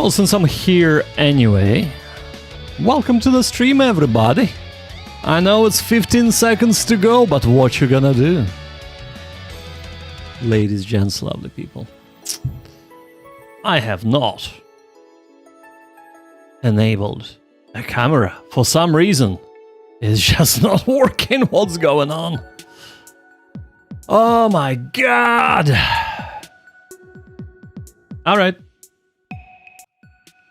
Well, since I'm here anyway, welcome to the stream, everybody. I know it's 15 seconds to go, but what you gonna do? Ladies, gents, lovely people. I have not enabled a camera. For some reason, it's just not working. What's going on? Oh my god! Alright.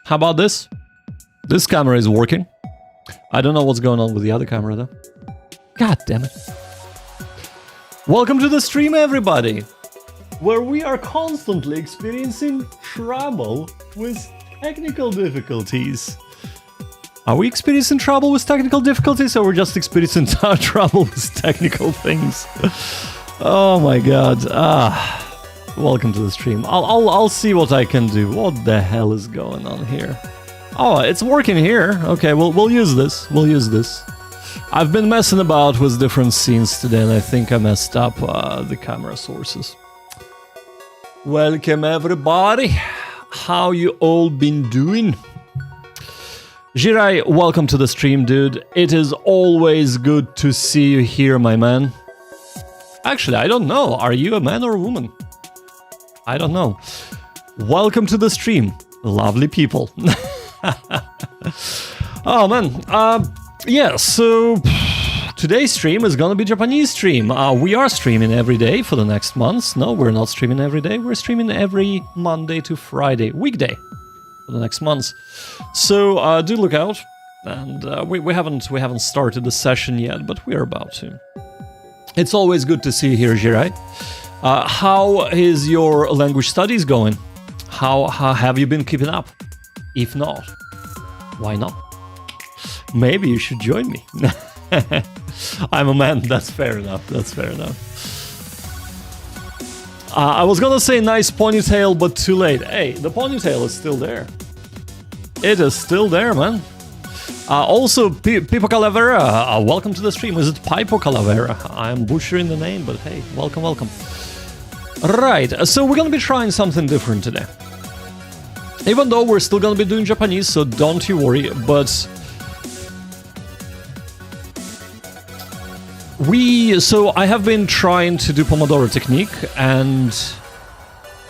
How about this? This camera is working. I don't know what's going on with the other camera though. God damn it. Welcome to the stream, everybody, where we are constantly experiencing trouble with technical difficulties. Are we experiencing trouble with technical difficulties, or we're just experiencing trouble with technical things? Oh my god. Welcome to the stream. I'll see what I can do. What the hell is going on here? Oh, it's working here. Okay, we'll use this. We'll use this. I've been messing about with different scenes today, and I think I messed up the camera sources. Welcome, everybody. How you all been doing? Jirai, welcome to the stream, dude. It is always good to see you here, my man. Actually, I don't know. Are you a man or a woman? I don't know. Welcome to the stream, lovely people. Oh man, yeah, so today's stream is gonna be Japanese stream. We are streaming every day for the next months. No, we're not streaming every day. We're streaming every Monday to Friday, weekday, for the next months. So do look out. And we haven't started the session yet, but we're about to. It's always good to see you here, Jirai. How is your language studies going? How have you been keeping up? If not, why not? Maybe you should join me. I'm a man, that's fair enough, that's fair enough. I was gonna say nice ponytail, but too late. Hey, the ponytail is still there. It is still there, man. Also, Pipo Calavera, welcome to the stream. Is it Pipo Calavera? I'm butchering the name, but hey, welcome, welcome. Right, so we're gonna be trying something different today. Even though we're still gonna be doing Japanese, so don't you worry, but so I have been trying to do Pomodoro technique, and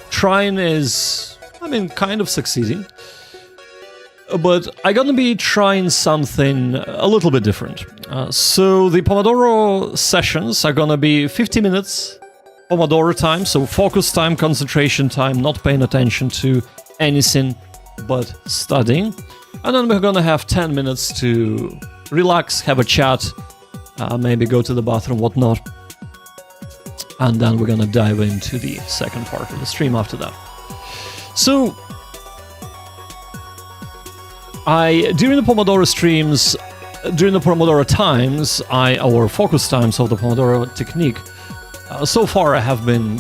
trying is, I mean, kind of succeeding. But I'm gonna be trying something a little bit different. So the Pomodoro sessions are gonna be 50 minutes Pomodoro time, so focus time, concentration time, not paying attention to anything but studying. And then we're gonna have 10 minutes to relax, have a chat, maybe go to the bathroom, whatnot. And then we're gonna dive into the second part of the stream after that. So during the Pomodoro streams, during the Pomodoro times, or focus times of the Pomodoro technique, so far I have been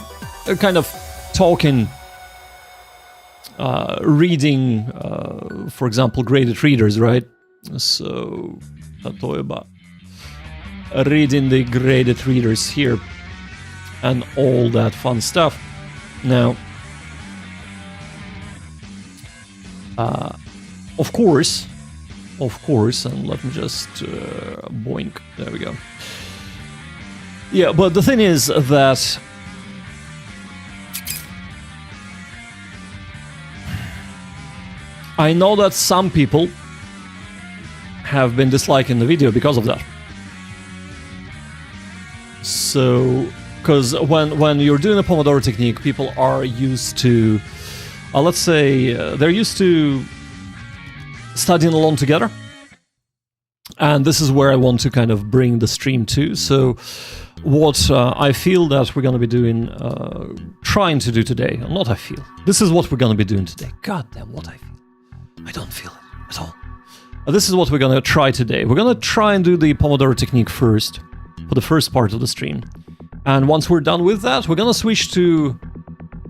kind of talking, reading, for example, graded readers, right? So, reading the graded readers here, and all that fun stuff. Now, of course, and let me just boink, there we go. Yeah, but the thing is that I know that some people have been disliking the video because of that. So, because when you're doing a Pomodoro technique, people are used to, let's say, they're used to studying alone together. And this is where I want to kind of bring the stream to. So what I feel that we're going to be doing, trying to do today, not I feel, this is what we're going to be doing today. God damn, what I feel. I don't feel it at all. This is what we're going to try today. We're going to try and do the Pomodoro technique first, for the first part of the stream. And once we're done with that, we're going to switch to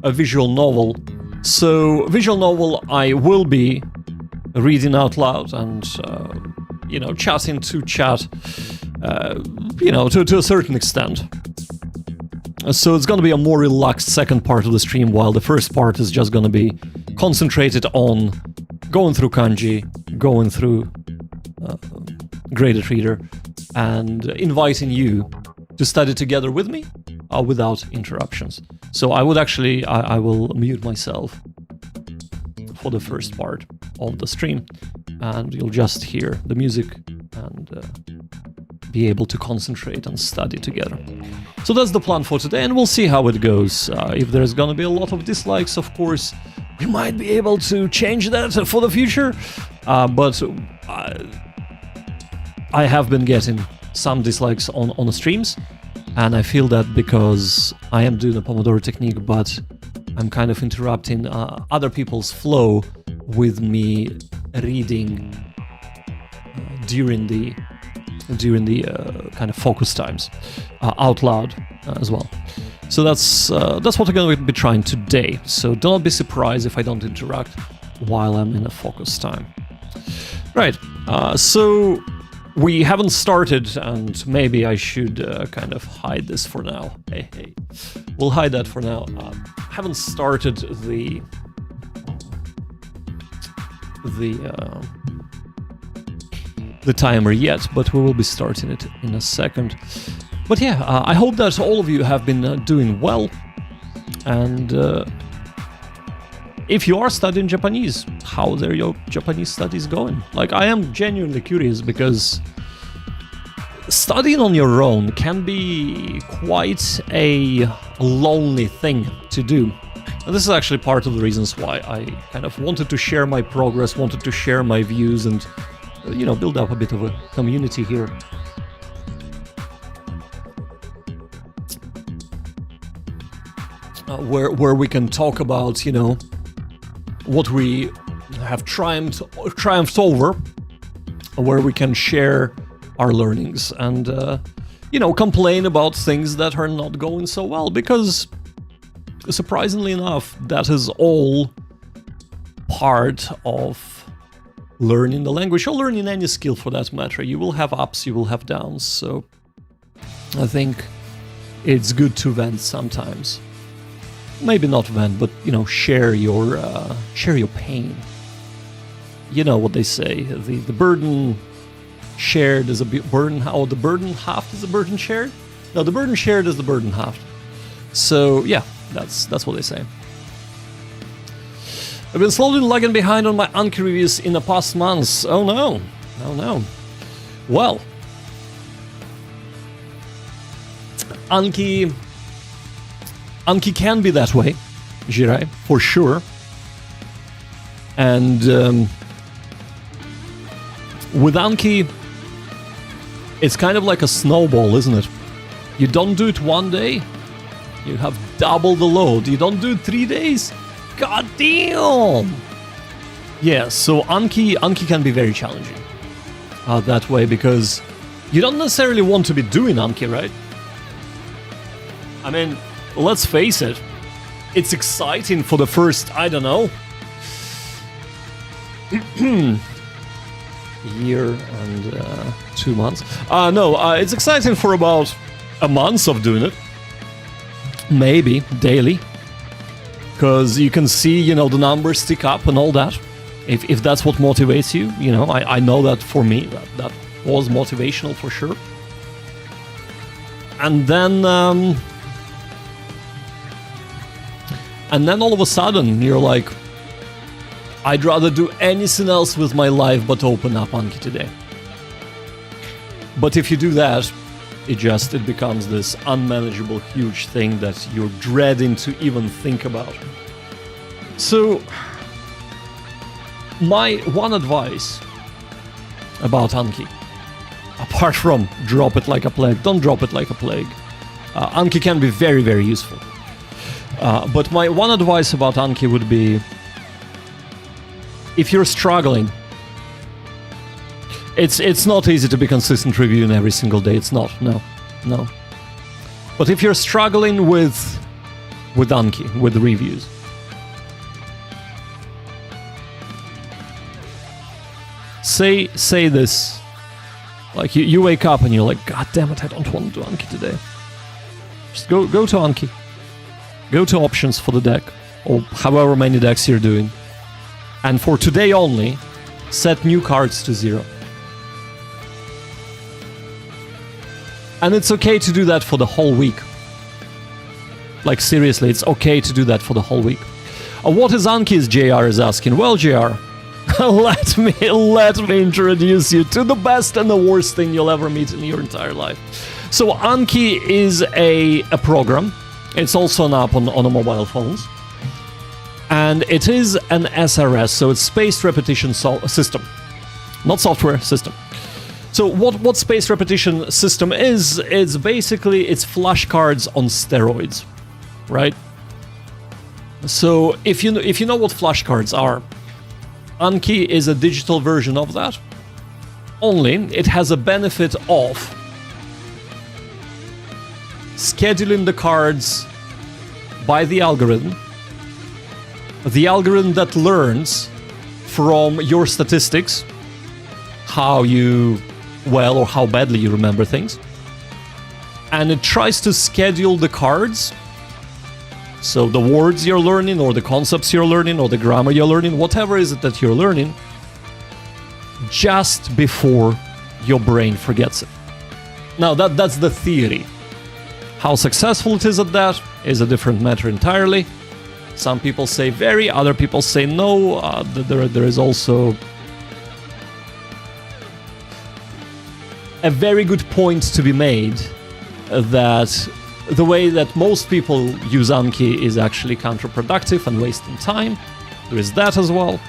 a visual novel. So, visual novel, I will be reading out loud and, you know, chatting to chat, you know, to a certain extent. So it's going to be a more relaxed second part of the stream, while the first part is just going to be concentrated on going through Kanji, going through Graded Reader, and inviting you to study together with me without interruptions. So I would actually, I will mute myself for the first part of the stream, and you'll just hear the music and be able to concentrate and study together. So that's the plan for today, and we'll see how it goes. If there's gonna be a lot of dislikes, of course, we might be able to change that for the future, but I have been getting some dislikes on the streams, and I feel that because I am doing a Pomodoro technique, but I'm kind of interrupting other people's flow with me reading during the kind of focus times out loud as well. So that's what we're going to be trying today. So don't be surprised if I don't interact while I'm in a focus time. Right. So we haven't started, and maybe I should kind of hide this for now. Hey, we'll hide that for now. Haven't started the timer yet, but we will be starting it in a second. But yeah, I hope that all of you have been doing well, and if you are studying Japanese, how are your Japanese studies going? Like, I am genuinely curious, because studying on your own can be quite a lonely thing to do. And this is actually part of the reasons why I kind of wanted to share my progress, wanted to share my views, and you know, build up a bit of a community here. Where we can talk about, you know, what we have triumphed over, where we can share our learnings and, you know, complain about things that are not going so well, because surprisingly enough, that is all part of learning the language, or learning any skill for that matter. You will have ups, you will have downs, so I think it's good to vent sometimes. Maybe not vent, but, you know, share your pain. You know what they say, the burden shared is a burden, or the burden halved is a burden shared? No, the burden shared is the burden halved. So yeah, that's what they say. I've been slowly lagging behind on my Anki reviews in the past months. Oh no. Well, Anki can be that way, Jirai, for sure. And with Anki, it's kind of like a snowball, isn't it? You don't do it one day, you have double the load. You don't do it 3 days, god damn! Yeah, so Anki can be very challenging that way, because you don't necessarily want to be doing Anki, right? I mean, let's face it, it's exciting for the first, I don't know, year and 2 months. It's exciting for about a month of doing it, maybe daily, because you can see, you know, the numbers tick up and all that. If that's what motivates you, you know, I know that for me that was motivational for sure. And then all of a sudden you're like, I'd rather do anything else with my life but open up Anki today. But if you do that, it becomes this unmanageable, huge thing that you're dreading to even think about. So, my one advice about Anki, apart from drop it like a plague, don't drop it like a plague. Anki can be very, very useful. But my one advice about Anki would be, if you're struggling, it's not easy to be consistent reviewing every single day. It's not, no. But if you're struggling with Anki, with reviews, say this, like you wake up and you're like, god damn it, I don't want to do Anki today. Just go to Anki. Go to options for the deck, or however many decks you're doing. And for today only, set new cards to 0. And it's okay to do that for the whole week. Like seriously, it's okay to do that for the whole week. What is Anki's, JR is asking. Well, JR, let me introduce you to the best and the worst thing you'll ever meet in your entire life. So Anki is a program. It's also an app on the mobile phones. And it is an SRS, so it's spaced repetition system. Not software, system. So what spaced repetition system is, it's basically, it's flashcards on steroids, right? So if you know what flashcards are, Anki is a digital version of that. Only it has a benefit of scheduling the cards by the algorithm that learns from your statistics how well or how badly you remember things, and it tries to schedule the cards, so the words you're learning or the concepts you're learning or the grammar you're learning, whatever is it that you're learning, just before your brain forgets it. Now that's the theory. How successful it is at that is a different matter entirely. Some people say very, other people say no. There is also a very good point to be made that the way that most people use Anki is actually counterproductive and wasting time. There is that as well.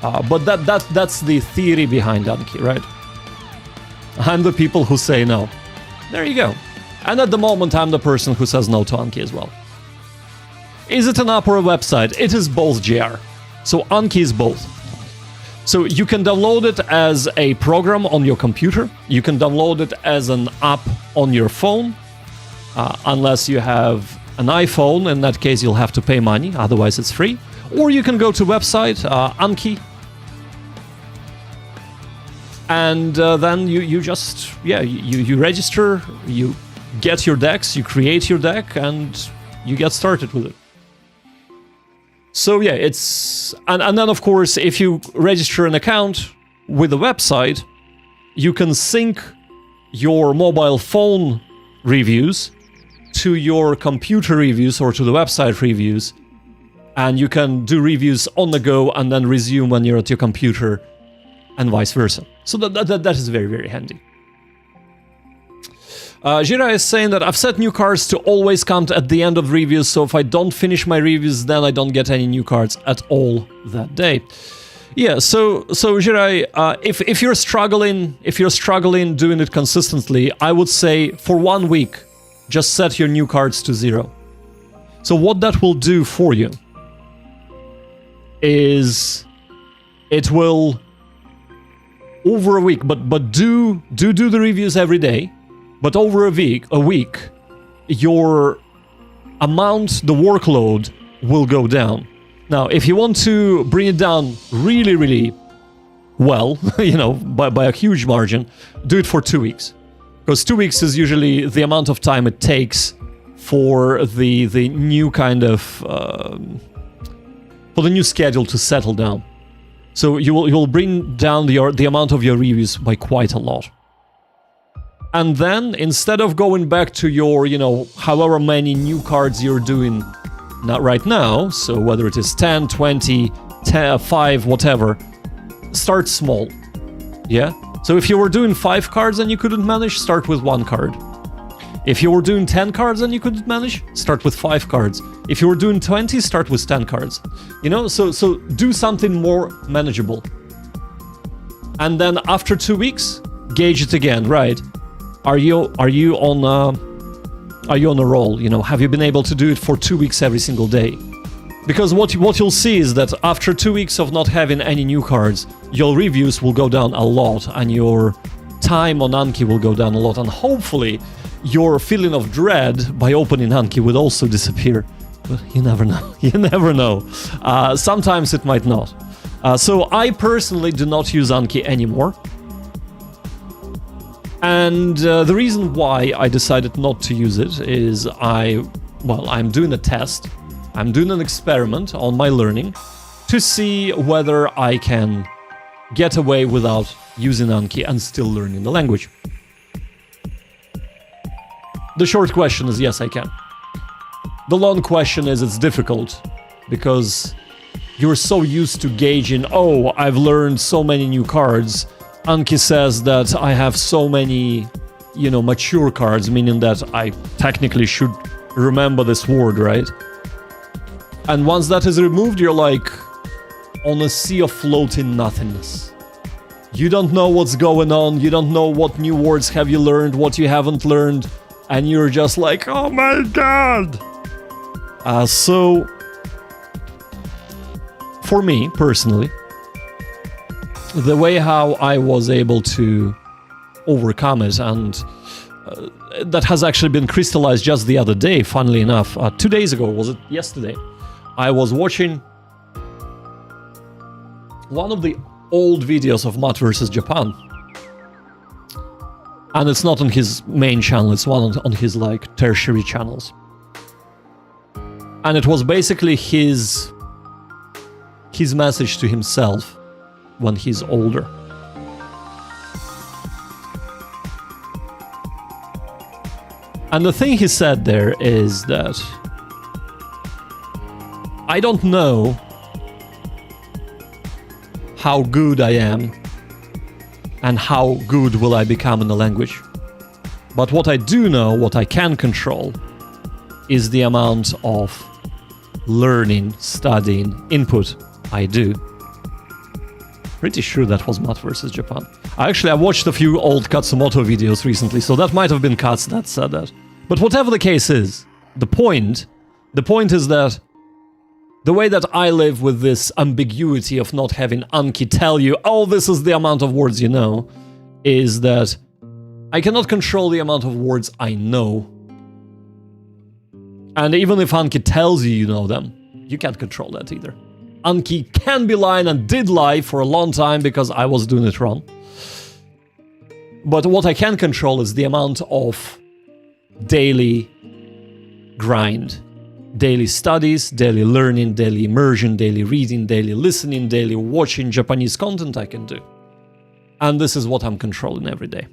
But that's the theory behind Anki, right? I'm the people who say no. There you go. And at the moment, I'm the person who says no to Anki as well. Is it an app or a website? It is both, JR. So Anki is both. So you can download it as a program on your computer. You can download it as an app on your phone. Unless you have an iPhone, in that case you'll have to pay money, otherwise it's free. Or you can go to website, Anki. And then you just, you register, you get your decks, you create your deck, and you get started with it. So yeah, it's... And then of course, if you register an account with the website, you can sync your mobile phone reviews to your computer reviews or to the website reviews, and you can do reviews on the go and then resume when you're at your computer, and vice versa. So that is very, very handy. Jira is saying that I've set new cards to always count at the end of reviews, so if I don't finish my reviews, then I don't get any new cards at all that day. Yeah, so Jira, if you're struggling doing it consistently, I would say for 1 week, just set your new cards to 0. So what that will do for you is it will, over a week, but do the reviews every day. But over a week, your amount, the workload will go down. Now, if you want to bring it down really, really well, by a huge margin, do it for 2 weeks. Because 2 weeks is usually the amount of time it takes for the new kind of, for the new schedule to settle down. So you will bring down the amount of your reviews by quite a lot. And then, instead of going back to your, however many new cards you're doing not right now, so whether it is 10, 20, 5, whatever, start small, yeah? So if you were doing 5 cards and you couldn't manage, start with 1 card. If you were doing 10 cards and you couldn't manage, start with 5 cards. If you were doing 20, start with 10 cards. So do something more manageable. And then after 2 weeks, gauge it again, right? Are you on a roll? Have you been able to do it for 2 weeks every single day? Because what you'll see is that after 2 weeks of not having any new cards, your reviews will go down a lot, and your time on Anki will go down a lot, and hopefully your feeling of dread by opening Anki will also disappear. But you never know. You never know. Sometimes it might not. So I personally do not use Anki anymore. And the reason why I decided not to use it is I'm doing a test. I'm doing an experiment on my learning. to see whether I can get away without using Anki and still learning the language. The short question is yes, I can. The long question is it's difficult because you're so used to gauging, oh, I've learned so many new cards. Anki says that I have so many, mature cards, meaning that I technically should remember this word, right? And once that is removed, you're like on a sea of floating nothingness. You don't know what's going on, you don't know what new words have you learned, what you haven't learned, and you're just like, oh my god! So, for me, personally, the way how I was able to overcome it, and that has actually been crystallized just the other day, funnily enough. 2 days ago, was it yesterday? I was watching one of the old videos of Matt versus Japan. And it's not on his main channel, it's one on his tertiary channels. And it was basically his message to himself when he's older. And the thing he said there is that I don't know how good I am and how good will I become in the language. But what I do know, what I can control, is the amount of learning, studying, input I do. Pretty sure that was Matt versus Japan. I watched a few old Katsumoto videos recently, so that might have been Katz that said that. But whatever the case is, the point is that the way that I live with this ambiguity of not having Anki tell you, oh, this is the amount of words you know, is that I cannot control the amount of words I know. And even if Anki tells you know them, you can't control that either. Anki can be lying and did lie for a long time because I was doing it wrong. But what I can control is the amount of daily grind. Daily studies, daily learning, daily immersion, daily reading, daily listening, daily watching Japanese content I can do. And this is what I'm controlling every day.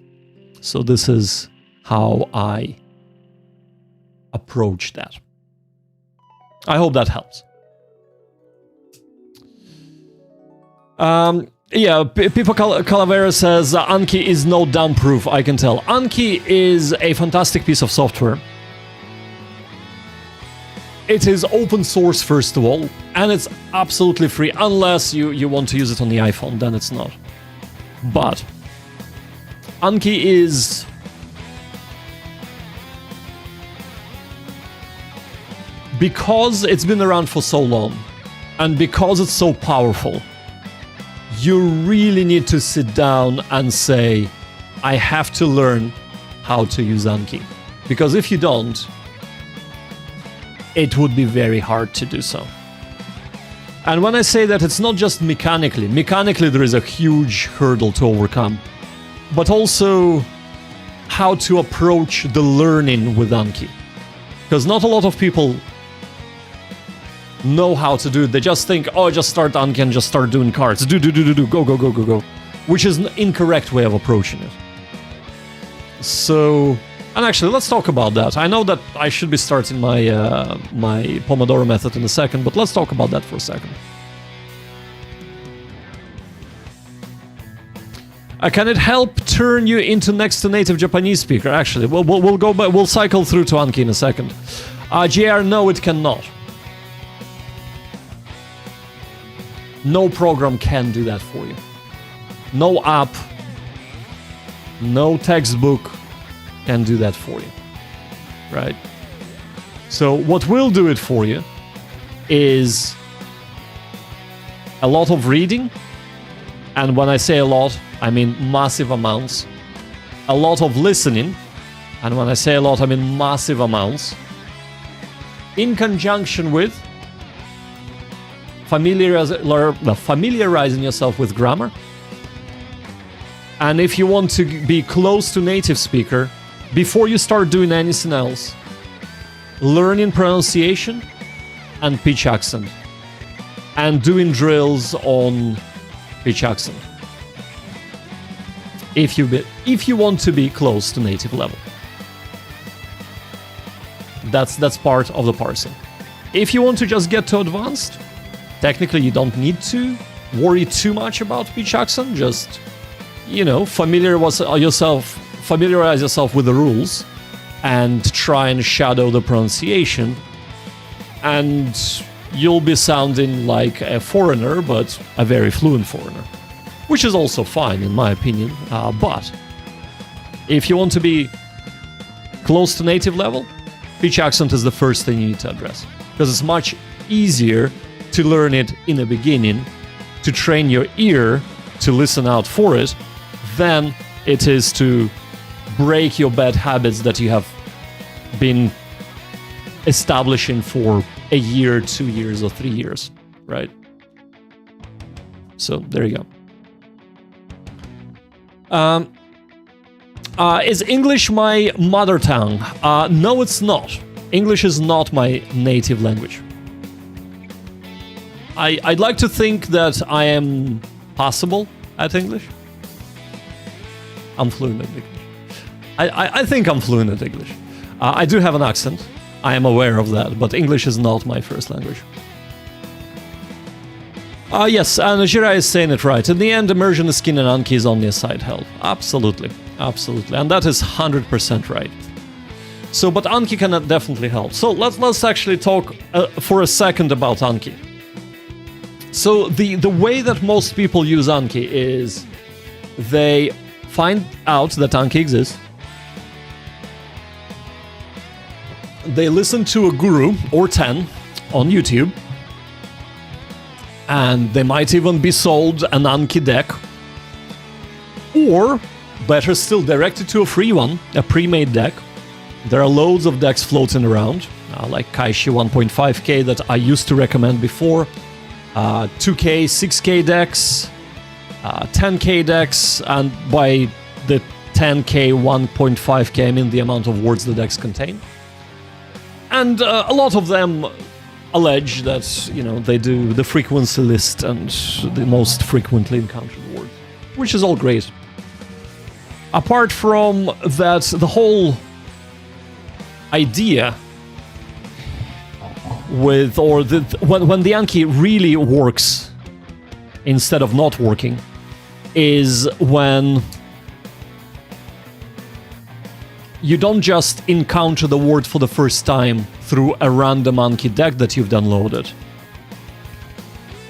So this is how I approach that. I hope that helps. Pipo Calavera says Anki is no dump-proof, I can tell. Anki is a fantastic piece of software. It is open source, first of all, and it's absolutely free, unless you want to use it on the iPhone, then it's not. But Anki is because it's been around for so long, and because it's so powerful, you really need to sit down and say, I have to learn how to use Anki. Because if you don't, it would be very hard to do so. And when I say that, it's not just mechanically. Mechanically, there is a huge hurdle to overcome. But also how to approach the learning with Anki. Because not a lot of people know how to do it. They just think, oh, just start Anki and just start doing cards. Do, go. Which is an incorrect way of approaching it. So, and actually, let's talk about that. I know that I should be starting my my Pomodoro method in a second, but let's talk about that for a second. Can it help turn you into next to native Japanese speaker? Actually, we'll go back. We'll cycle through to Anki in a second. JR, no, it cannot. No program can do that for you. No app, no textbook can do that for you, right? So what will do it for you is a lot of reading, and when I say a lot, I mean massive amounts. A lot of listening, and when I say a lot, I mean massive amounts, in conjunction with familiarizing yourself with grammar. And if you want to be close to native speaker, before you start doing anything else, learning pronunciation and pitch accent. and doing drills on pitch accent. If you want to be close to native level. That's part of the parsing. If you want to just get to advanced, technically you don't need to worry too much about pitch accent. Just, you know, familiarize yourself with the rules and try and shadow the pronunciation, and you'll be sounding like a foreigner, but a very fluent foreigner, which is also fine in my opinion. But if you want to be close to native level, pitch accent is the first thing you need to address, because it's much easier to learn it in the beginning, to train your ear to listen out for it, than it is to break your bad habits that you have been establishing for a year, 2 years, or 3 years, right? So there you go. Is English my mother tongue? No, it's not. English is not my native language. I'd like to think that I am passable at English. I'm fluent at English. I think I'm fluent at English. I do have an accent. I am aware of that, but English is not my first language. Yes, and Jira is saying it right. In the end, Immersion is skin and Anki is only a side help. Absolutely, absolutely. And that is 100% right. So, but Anki can definitely help. So let's actually talk for a second about Anki. So the way that most people use Anki is they find out that Anki exists. They listen to a guru or 10 on YouTube, and they might even be sold an Anki deck, or better still, directed to a free one, a pre-made deck. There are loads of decks floating around, like Kaishi 1.5k that I used to recommend before, 2k, 6k decks, 10k decks, and by the 10k, 1.5k, I mean the amount of words the decks contain. And a lot of them allege that, you know, they do the frequency list and the most frequently encountered words, which is all great. Apart from that, the whole idea with, or when the Anki really works instead of not working, is when you don't just encounter the word for the first time through a random Anki deck that you've downloaded,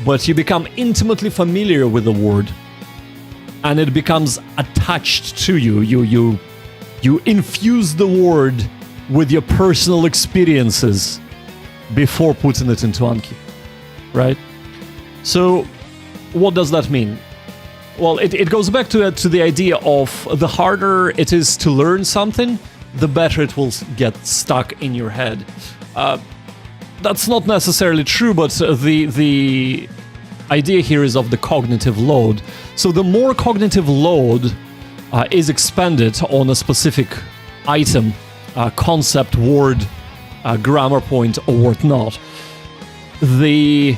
but you become intimately familiar with the word, and it becomes attached to you. You infuse the word with your personal experiences before putting it into Anki, right? So what does that mean? Well, it goes back to the idea of the harder it is to learn something, the better it will get stuck in your head. That's not necessarily true, but the idea here is of the cognitive load. So the more cognitive load is expended on a specific item, concept, word, grammar point, or whatnot, the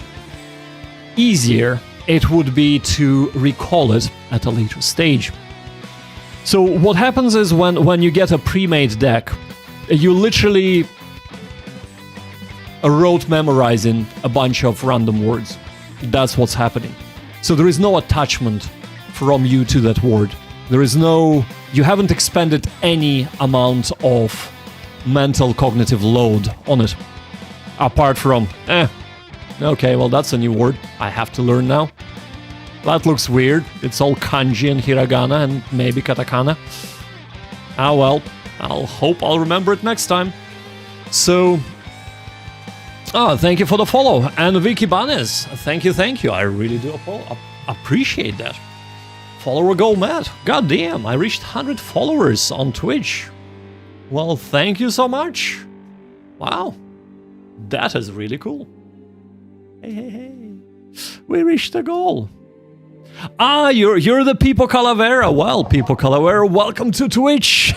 easier it would be to recall it at a later stage. So what happens is when you get a pre-made deck, you literally rote memorizing a bunch of random words. That's what's happening. So there is no attachment from you to that word. There is no... You haven't expended any amount of mental cognitive load on it. Apart from, okay, well that's a new word I have to learn now. That looks weird. It's all kanji and hiragana and maybe katakana. Ah well, I'll hope I'll remember it next time. So... thank you for the follow. And Vicky Banes, thank you. I really do appreciate that. Follower go mad. God damn, I reached 100 followers on Twitch. Well, thank you so much. Wow. That is really cool. Hey. We reached the goal. You're the Pipo Calavera. Well, Pipo Calavera, welcome to Twitch.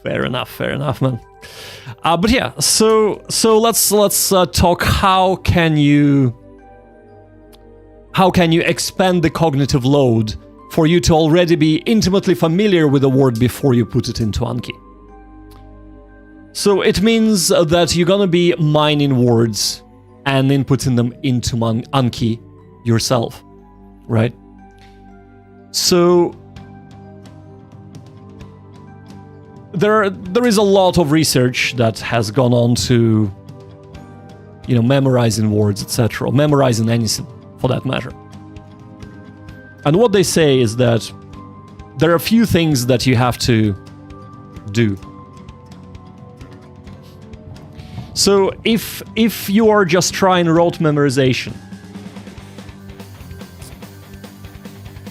Fair enough, man. But yeah, so let's talk. How can you expand the cognitive load for you to already be intimately familiar with a word before you put it into Anki? So it means that you're gonna be mining words and inputting them into Anki yourself, right? So there is a lot of research that has gone on to, memorizing words, etc., memorizing anything for that matter. And what they say is that there are a few things that you have to do. So if you are just trying rote memorization,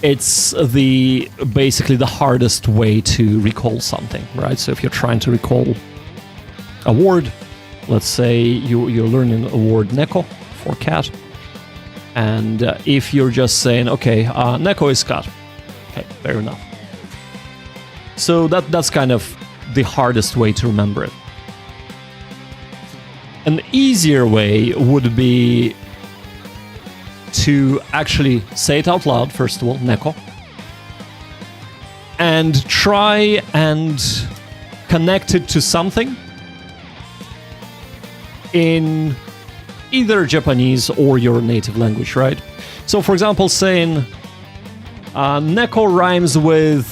it's basically the hardest way to recall something, right? So if you're trying to recall a word, let's say you're learning a word neko for cat, and if you're just saying, okay, neko is cat, okay, fair enough. So that's kind of the hardest way to remember it. An easier way would be to actually say it out loud, first of all, neko, and try and connect it to something in either Japanese or your native language, right? So, for example, saying neko rhymes with,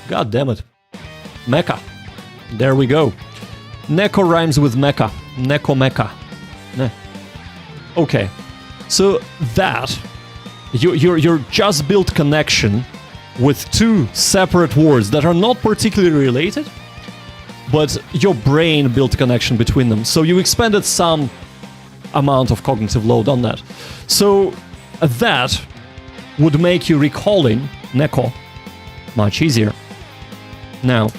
god damn it, mecha. There we go. Neko rhymes with mecha. Neko mecha. Okay. So that, your just built connection with two separate words that are not particularly related, but your brain built connection between them. So you expended some amount of cognitive load on that. So that would make you recalling neko much easier. Now,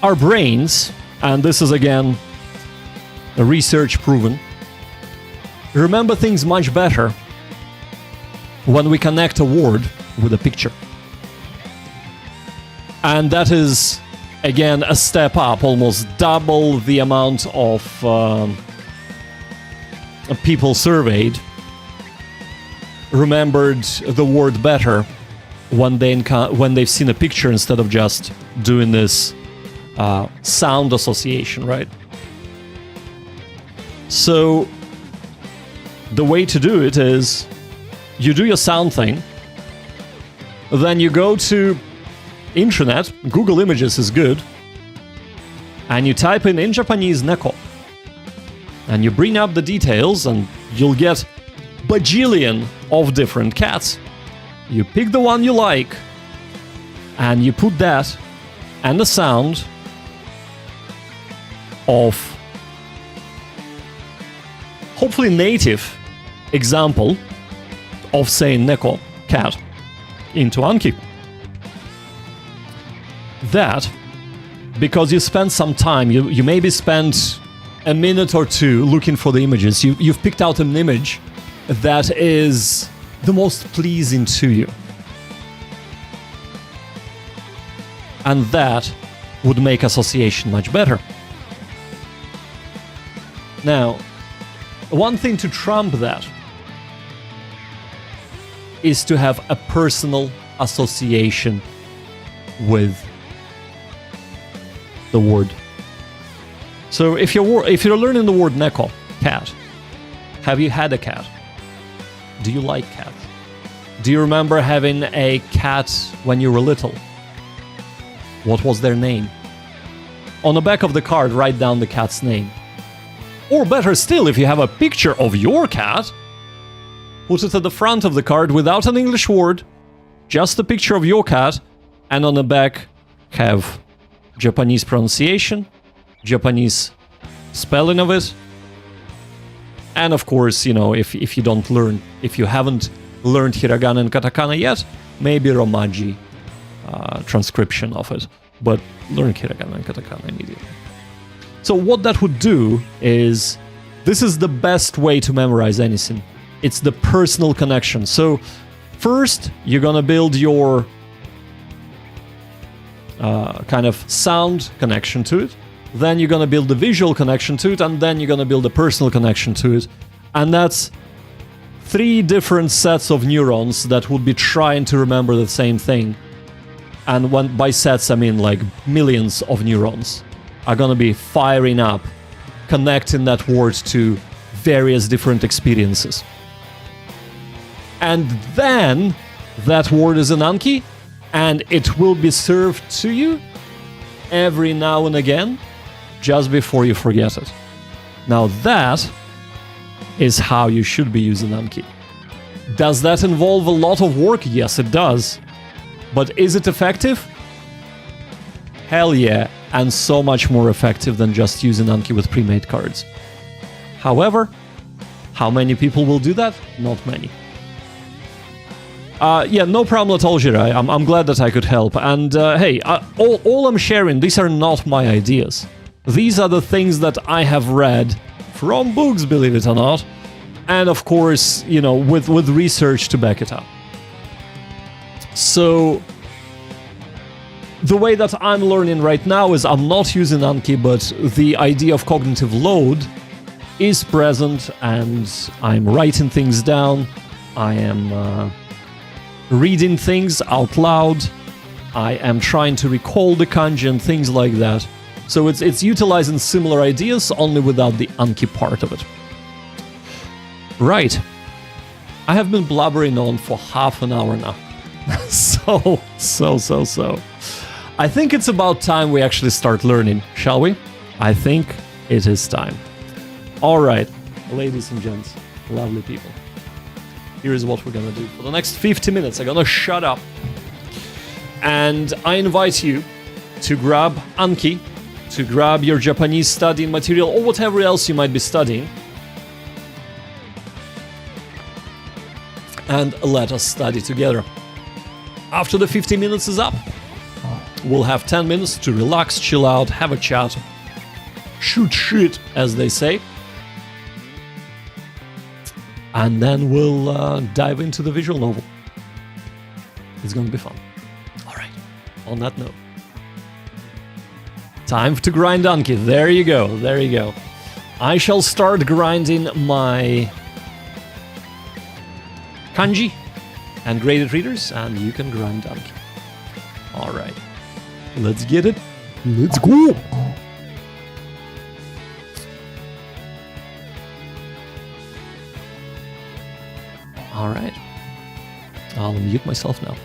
our brains, and this is again research proven, remember things much better when we connect a word with a picture. And that is, again, a step up, almost double the amount of people surveyed remembered the word better when they've seen a picture instead of just doing this sound association, right? So the way to do it is you do your sound thing, then you go to internet, Google Images is good, and you type in Japanese neko, and you bring up the details, and you'll get bajillion of different cats. You pick the one you like, and you put that and the sound of hopefully native example of saying neko, cat, into Anki. That, because you spend some time, you maybe spent a minute or two looking for the images, you've picked out an image that is the most pleasing to you. And that would make association much better. Now, one thing to trump that is to have a personal association with the word. So if you're learning the word neko, cat, have you had a cat? Do you like cats? Do you remember having a cat when you were little? What was their name? On the back of the card, write down the cat's name. Or better still, if you have a picture of your cat, put it at the front of the card without an English word, just a picture of your cat, and on the back have Japanese pronunciation, Japanese spelling of it, and of course, if you haven't learned hiragana and katakana yet, maybe romaji transcription of it, but learn hiragana and katakana immediately. So what that would do is, this is the best way to memorize anything. It's the personal connection. So first, you're gonna build your kind of sound connection to it. Then you're gonna build the visual connection to it, and then you're gonna build a personal connection to it. And that's 3 different sets of neurons that would be trying to remember the same thing. And by sets, I mean like millions of neurons are gonna be firing up, connecting that word to various different experiences. And then that word is an Anki, and it will be served to you every now and again, just before you forget it. Now that is how you should be using Anki. Does that involve a lot of work? Yes, it does. But is it effective? Hell yeah, and so much more effective than just using Anki with pre-made cards. However, how many people will do that? Not many. Yeah, no problem at all, Jirai. I'm glad that I could help. And hey, all I'm sharing, these are not my ideas. These are the things that I have read from books, believe it or not. And of course, you know, with research to back it up. So, the way that I'm learning right now is I'm not using Anki, but the idea of cognitive load is present, and I'm writing things down. I am reading things out loud. I am trying to recall the kanji and things like that. So it's utilizing similar ideas, only without the Anki part of it. Right. I have been blubbering on for half an hour now. So. I think it's about time we actually start learning, shall we? I think it is time. Alright, ladies and gents, lovely people. Here is what we're gonna do. For the next 50 minutes, I'm gonna shut up. And I invite you to grab Anki, to grab your Japanese studying material, or whatever else you might be studying. And let us study together. After the 50 minutes is up, we'll have 10 minutes to relax, chill out, have a chat, shoot shit, as they say. And then we'll dive into the visual novel. It's gonna be fun. Alright, on that note. Time to grind Anki. There you go, there you go. I shall start grinding my Kanji and graded readers, and you can grind Anki. Alright, let's get it. Let's go! Alright, I'll mute myself now.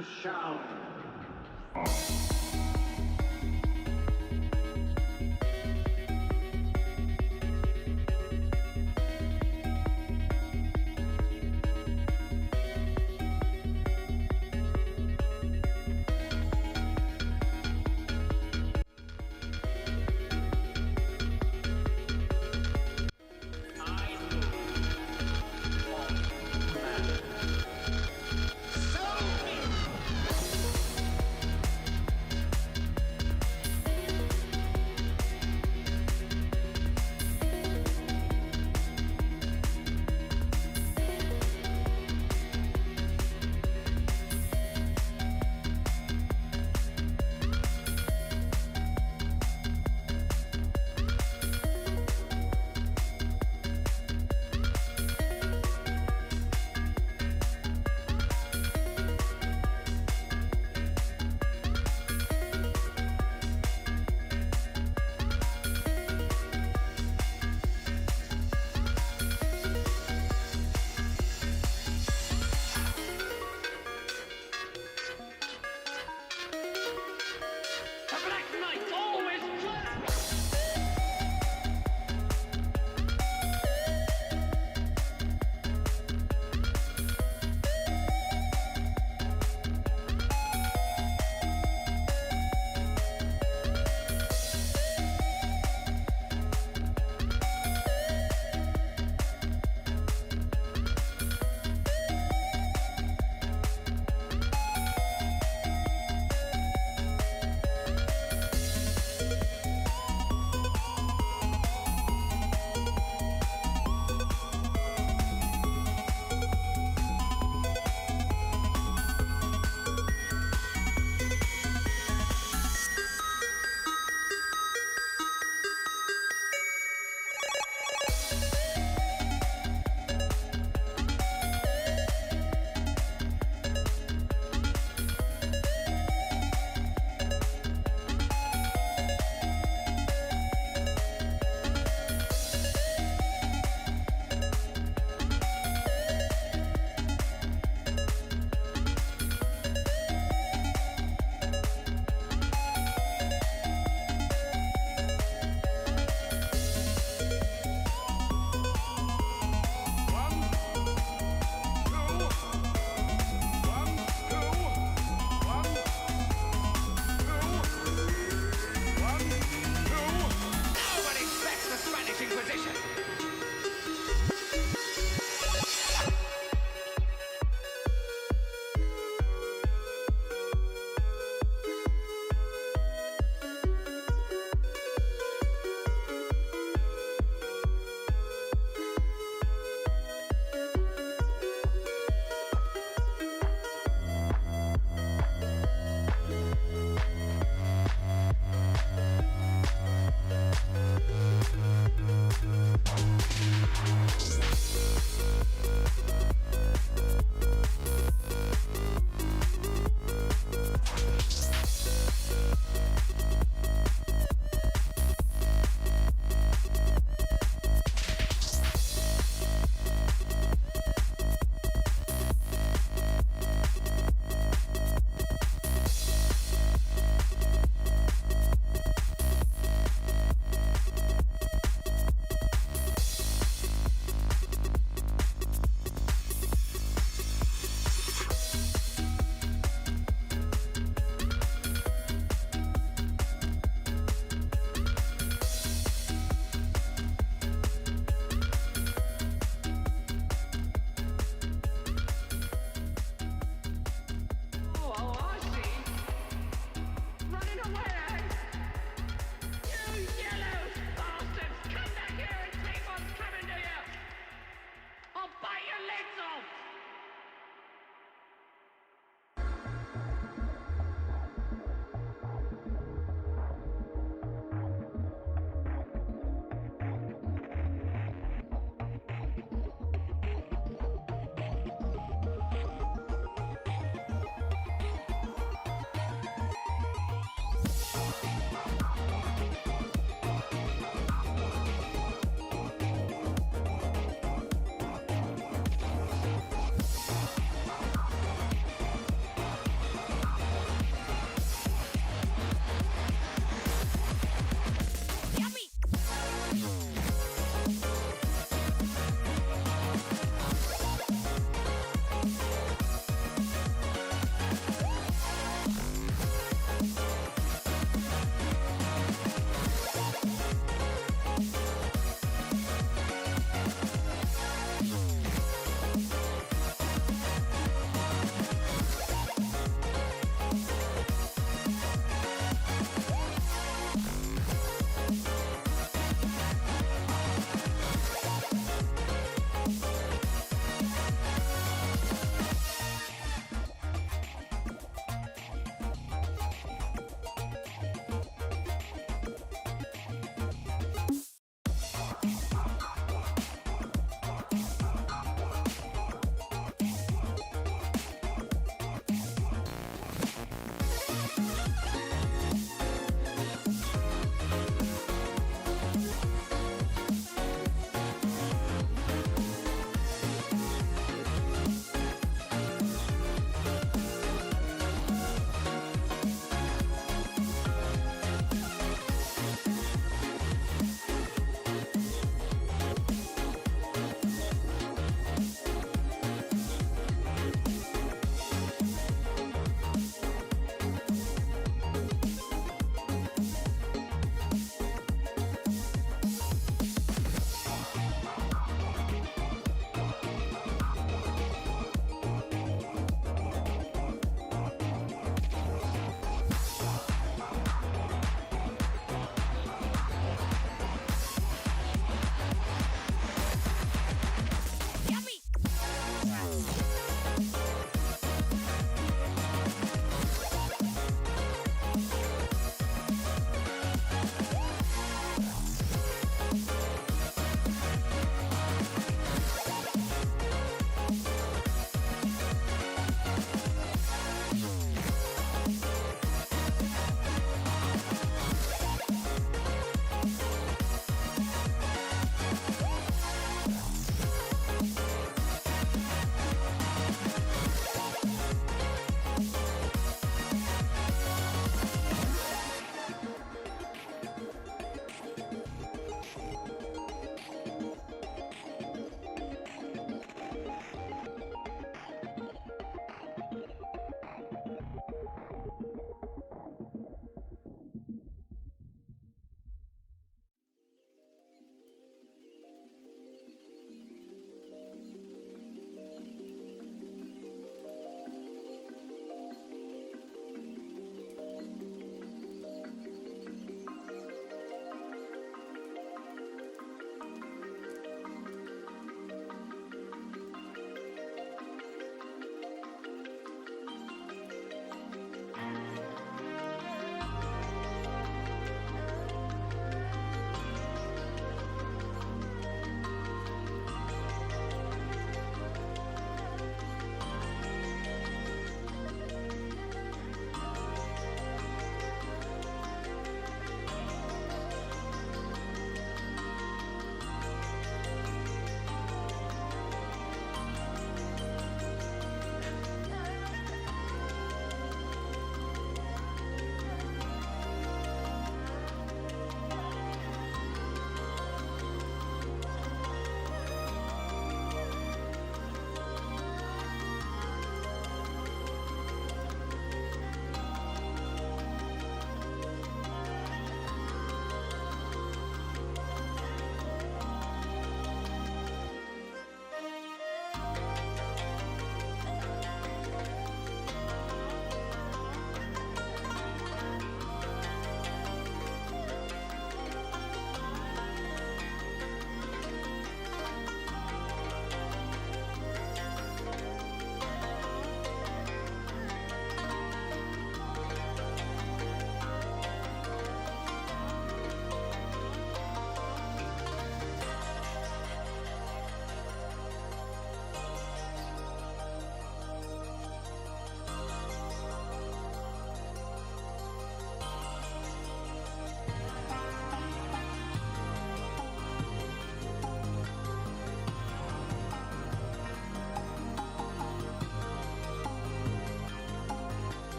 shown.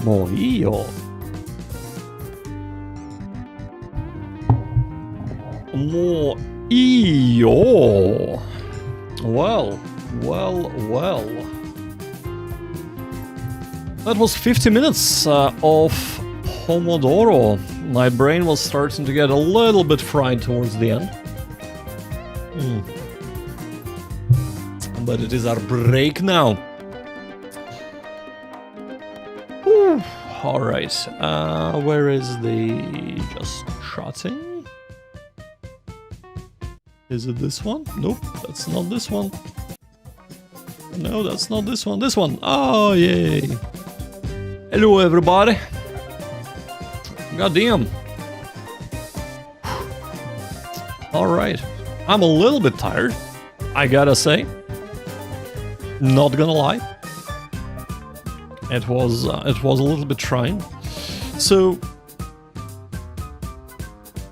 Moio. Moio. Well. That was 50 minutes of Pomodoro. My brain was starting to get a little bit fried towards the end. But it is our break now. Whew. All right. Where is the just chatting? Is it this one? Nope, that's not this one. No, that's not this one. This one. Oh, yay. Hello, everybody. God damn. All right. I'm a little bit tired, I gotta say. Not gonna lie. It was a little bit trying. So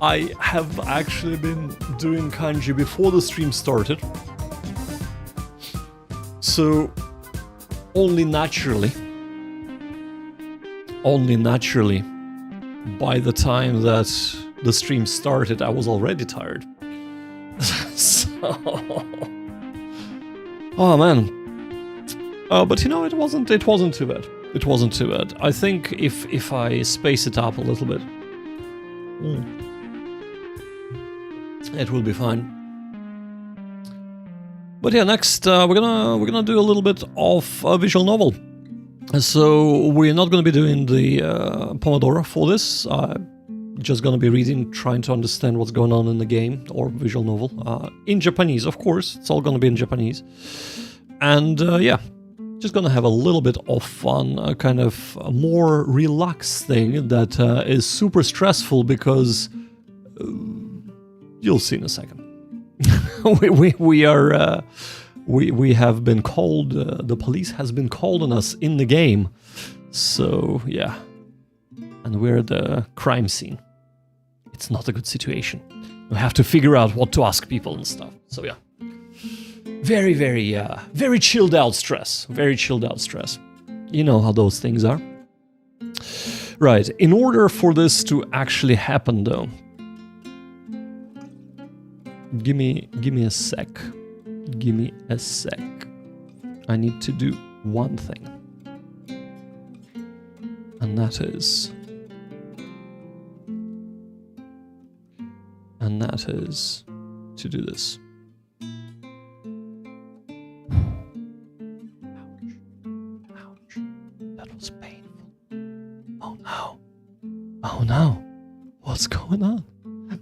I have actually been doing kanji before the stream started. So only naturally, by the time that the stream started, I was already tired. So, oh man. But you know, it wasn't too bad. It wasn't too bad. I think if I space it up a little bit, it will be fine. But yeah, next we're gonna do a little bit of a visual novel. So we're not gonna be doing the Pomodoro for this. Just gonna be reading, trying to understand what's going on in the game or visual novel in Japanese, of course. It's all gonna be in Japanese, and yeah, just gonna have a little bit of fun, a kind of a more relaxed thing that is super stressful because you'll see in a second. we have been called. The police has been called on us in the game, so yeah, and we're the crime scene. It's not a good situation. We have to figure out what to ask people and stuff. So yeah, very chilled out stress. Very chilled out stress. You know how those things are. Right. In order for this to actually happen, though. Give me a sec. Give me a sec. I need to do one thing. And that is to do this. Ouch. That was painful. Oh no. Oh no. What's going on?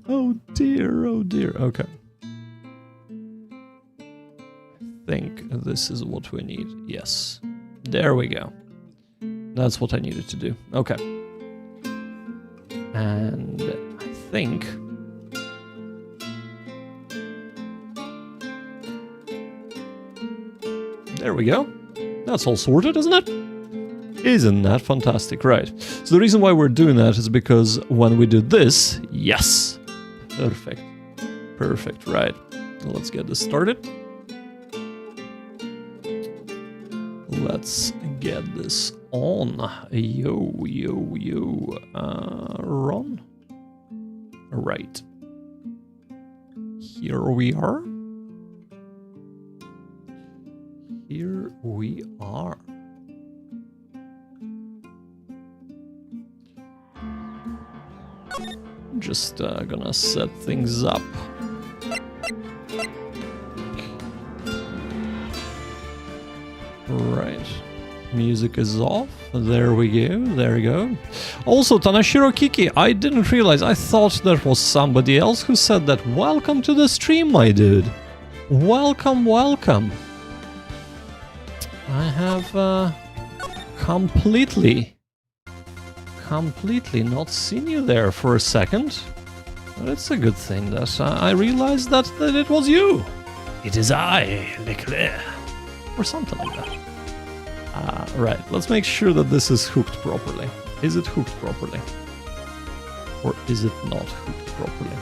Oh dear, oh dear. Okay. I think this is what we need. Yes. There we go. That's what I needed to do. Okay. And I think... There we go. That's all sorted, isn't it? Isn't that fantastic? Right. So the reason why we're doing that is because when we do this... Yes! Perfect. Perfect, right. Let's get this started. Let's get this on. Yo. Run. Right. Here we are. Here we are. Just gonna set things up. Right. Music is off. There we go. There we go. Also, Tanashiro Kiki, I didn't realize. I thought that was somebody else who said that. Welcome to the stream, my dude. Welcome, welcome. I have completely not seen you there for a second. But it's a good thing that I realized that it was you. It is I, Leclerc. Or something like that. Right, let's make sure that this is hooked properly. Is it hooked properly? Or is it not hooked properly?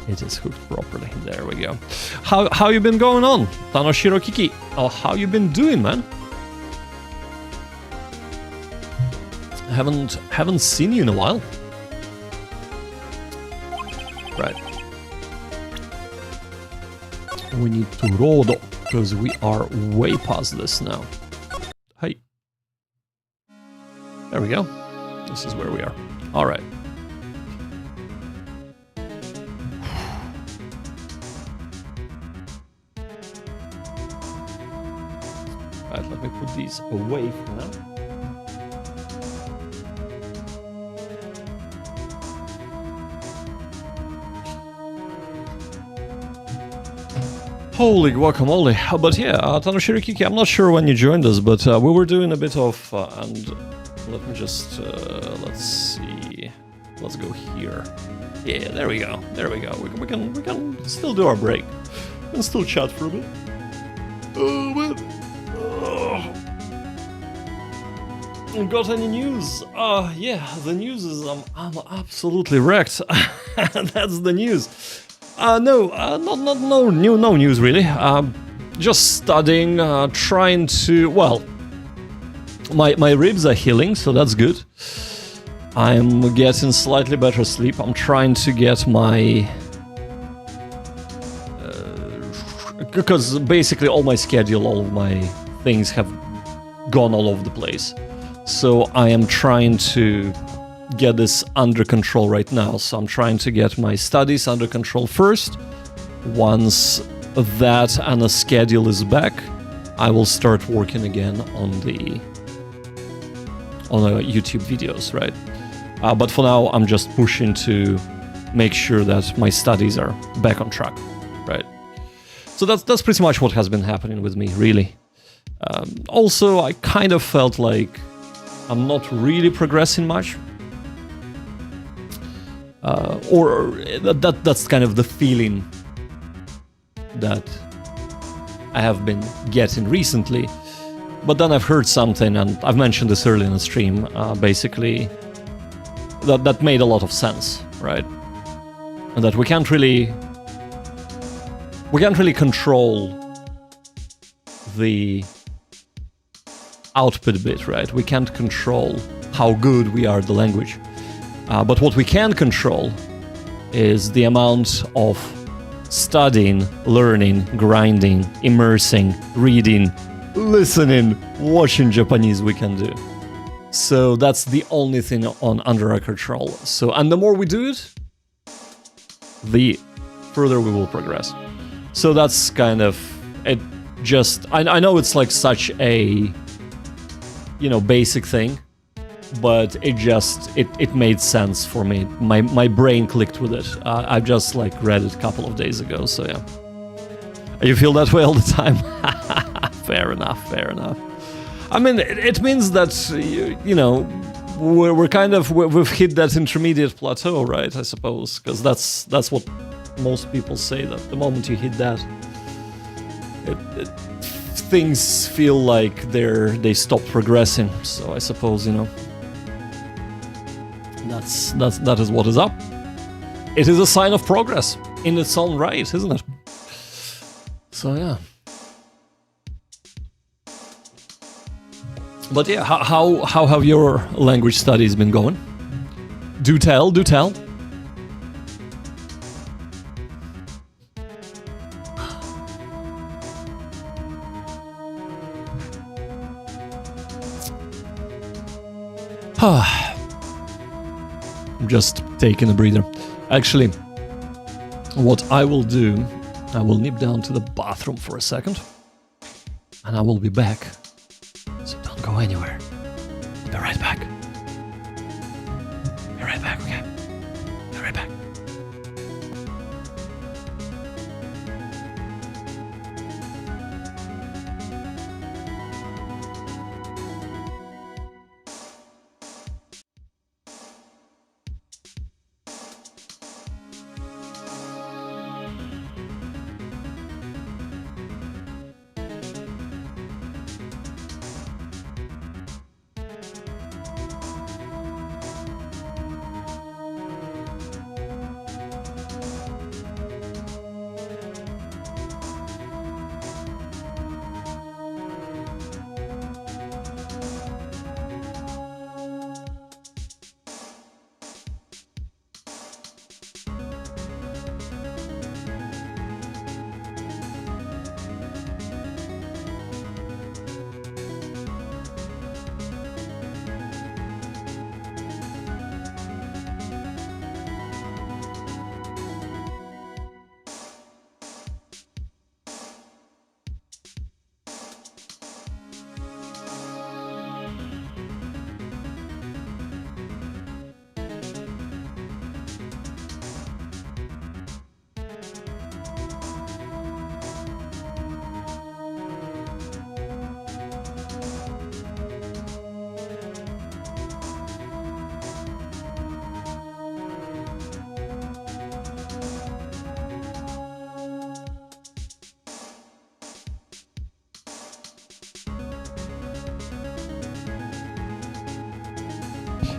It is hooked properly. There we go. How you been going on, Tanoshiro Kiki? Oh, how you been doing, man? Haven't seen you in a while. Right. We need to rodo, because we are way past this now. Hey. There we go. This is where we are. Alright. Alright, let me put these away for now. Holy guacamole. But yeah, Tanoshiro Kiki, I'm not sure when you joined us, but we were doing a bit of, and let me just, let's see, let's go here. Yeah, there we go, there we go. We can still do our break. We can still chat for a bit. Oh, man. Oh. Got any news? Yeah, the news is I'm absolutely wrecked. That's the news. No news really. Just studying, trying to, well, my ribs are healing, so that's good. I'm getting slightly better sleep. I'm trying to get my, because basically all my schedule, all of my things have gone all over the place. So I am trying to get this under control right now. So I'm trying to get my studies under control first. Once that and the schedule is back, I will start working again on the YouTube videos, right? But for now, I'm just pushing to make sure that my studies are back on track, right? So that's pretty much what has been happening with me, really. Also, I kind of felt like I'm not really progressing much. Or that's kind of the feeling that I have been getting recently. But then I've heard something, and I've mentioned this earlier in the stream, basically, that made a lot of sense, right? And that we can't really control the output bit, right? We can't control how good we are at the language. But what we can control is the amount of studying, learning, grinding, immersing, reading, listening, watching Japanese we can do. So that's the only thing under our control. So, and the more we do it, the further we will progress. So that's kind of it. Just I know it's like such a, you know, basic thing, but it made sense for me. My brain clicked with it. I just like read it a couple of days ago, so yeah. You feel that way all the time? Fair enough, fair enough. I mean, it means that, you know, we've hit that intermediate plateau, right? I suppose, because that's what most people say, that the moment you hit that, things feel like they stop progressing. So I suppose, you know, that is what is up. It is a sign of progress in its own right, isn't it? So yeah. But yeah, how have your language studies been going? Do tell, do tell. I'm just taking a breather. Actually, what I will do, I will nip down to the bathroom for a second, and I will be back. So don't go anywhere. I'll be right back. Be right back, okay? Be right back.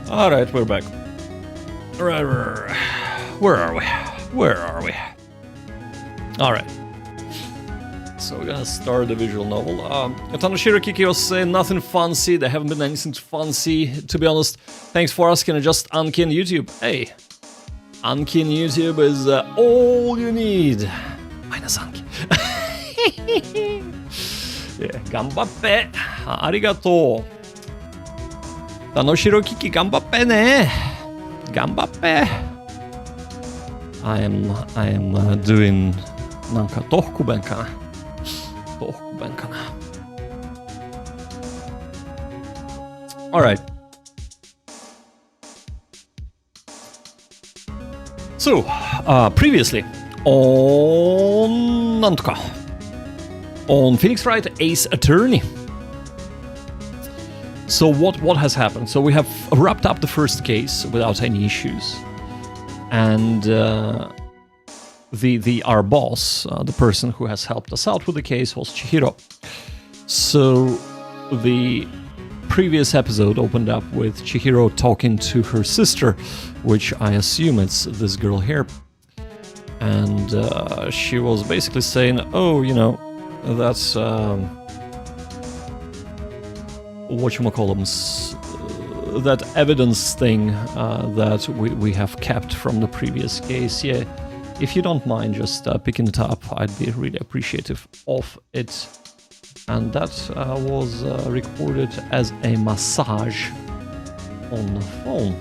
Alright, we're back. Right, where are we? Where are we? Alright. So we're gonna start the visual novel. Tanoshiro Kiki was saying nothing fancy. There haven't been anything fancy, to be honest. Thanks for asking. Just Anki and YouTube. Hey, Anki and YouTube is all you need. Minus Anki. Yeah, 頑張って。ありがとう。Tanoshiro Kiki 頑張ってね。頑張って。I am doing なんか東北弁かな。Alright. So, previously on なんとか on Phoenix Wright Ace Attorney. So what has happened? So we have wrapped up the first case without any issues. And our boss, the person who has helped us out with the case, was Chihiro. So the previous episode opened up with Chihiro talking to her sister, which I assume it's this girl here. And she was basically saying, oh, you know, that's whatchamacallums, that evidence thing that we have kept from the previous case. Yeah, if you don't mind just picking it up, I'd be really appreciative of it. And that was recorded as a massage on the phone.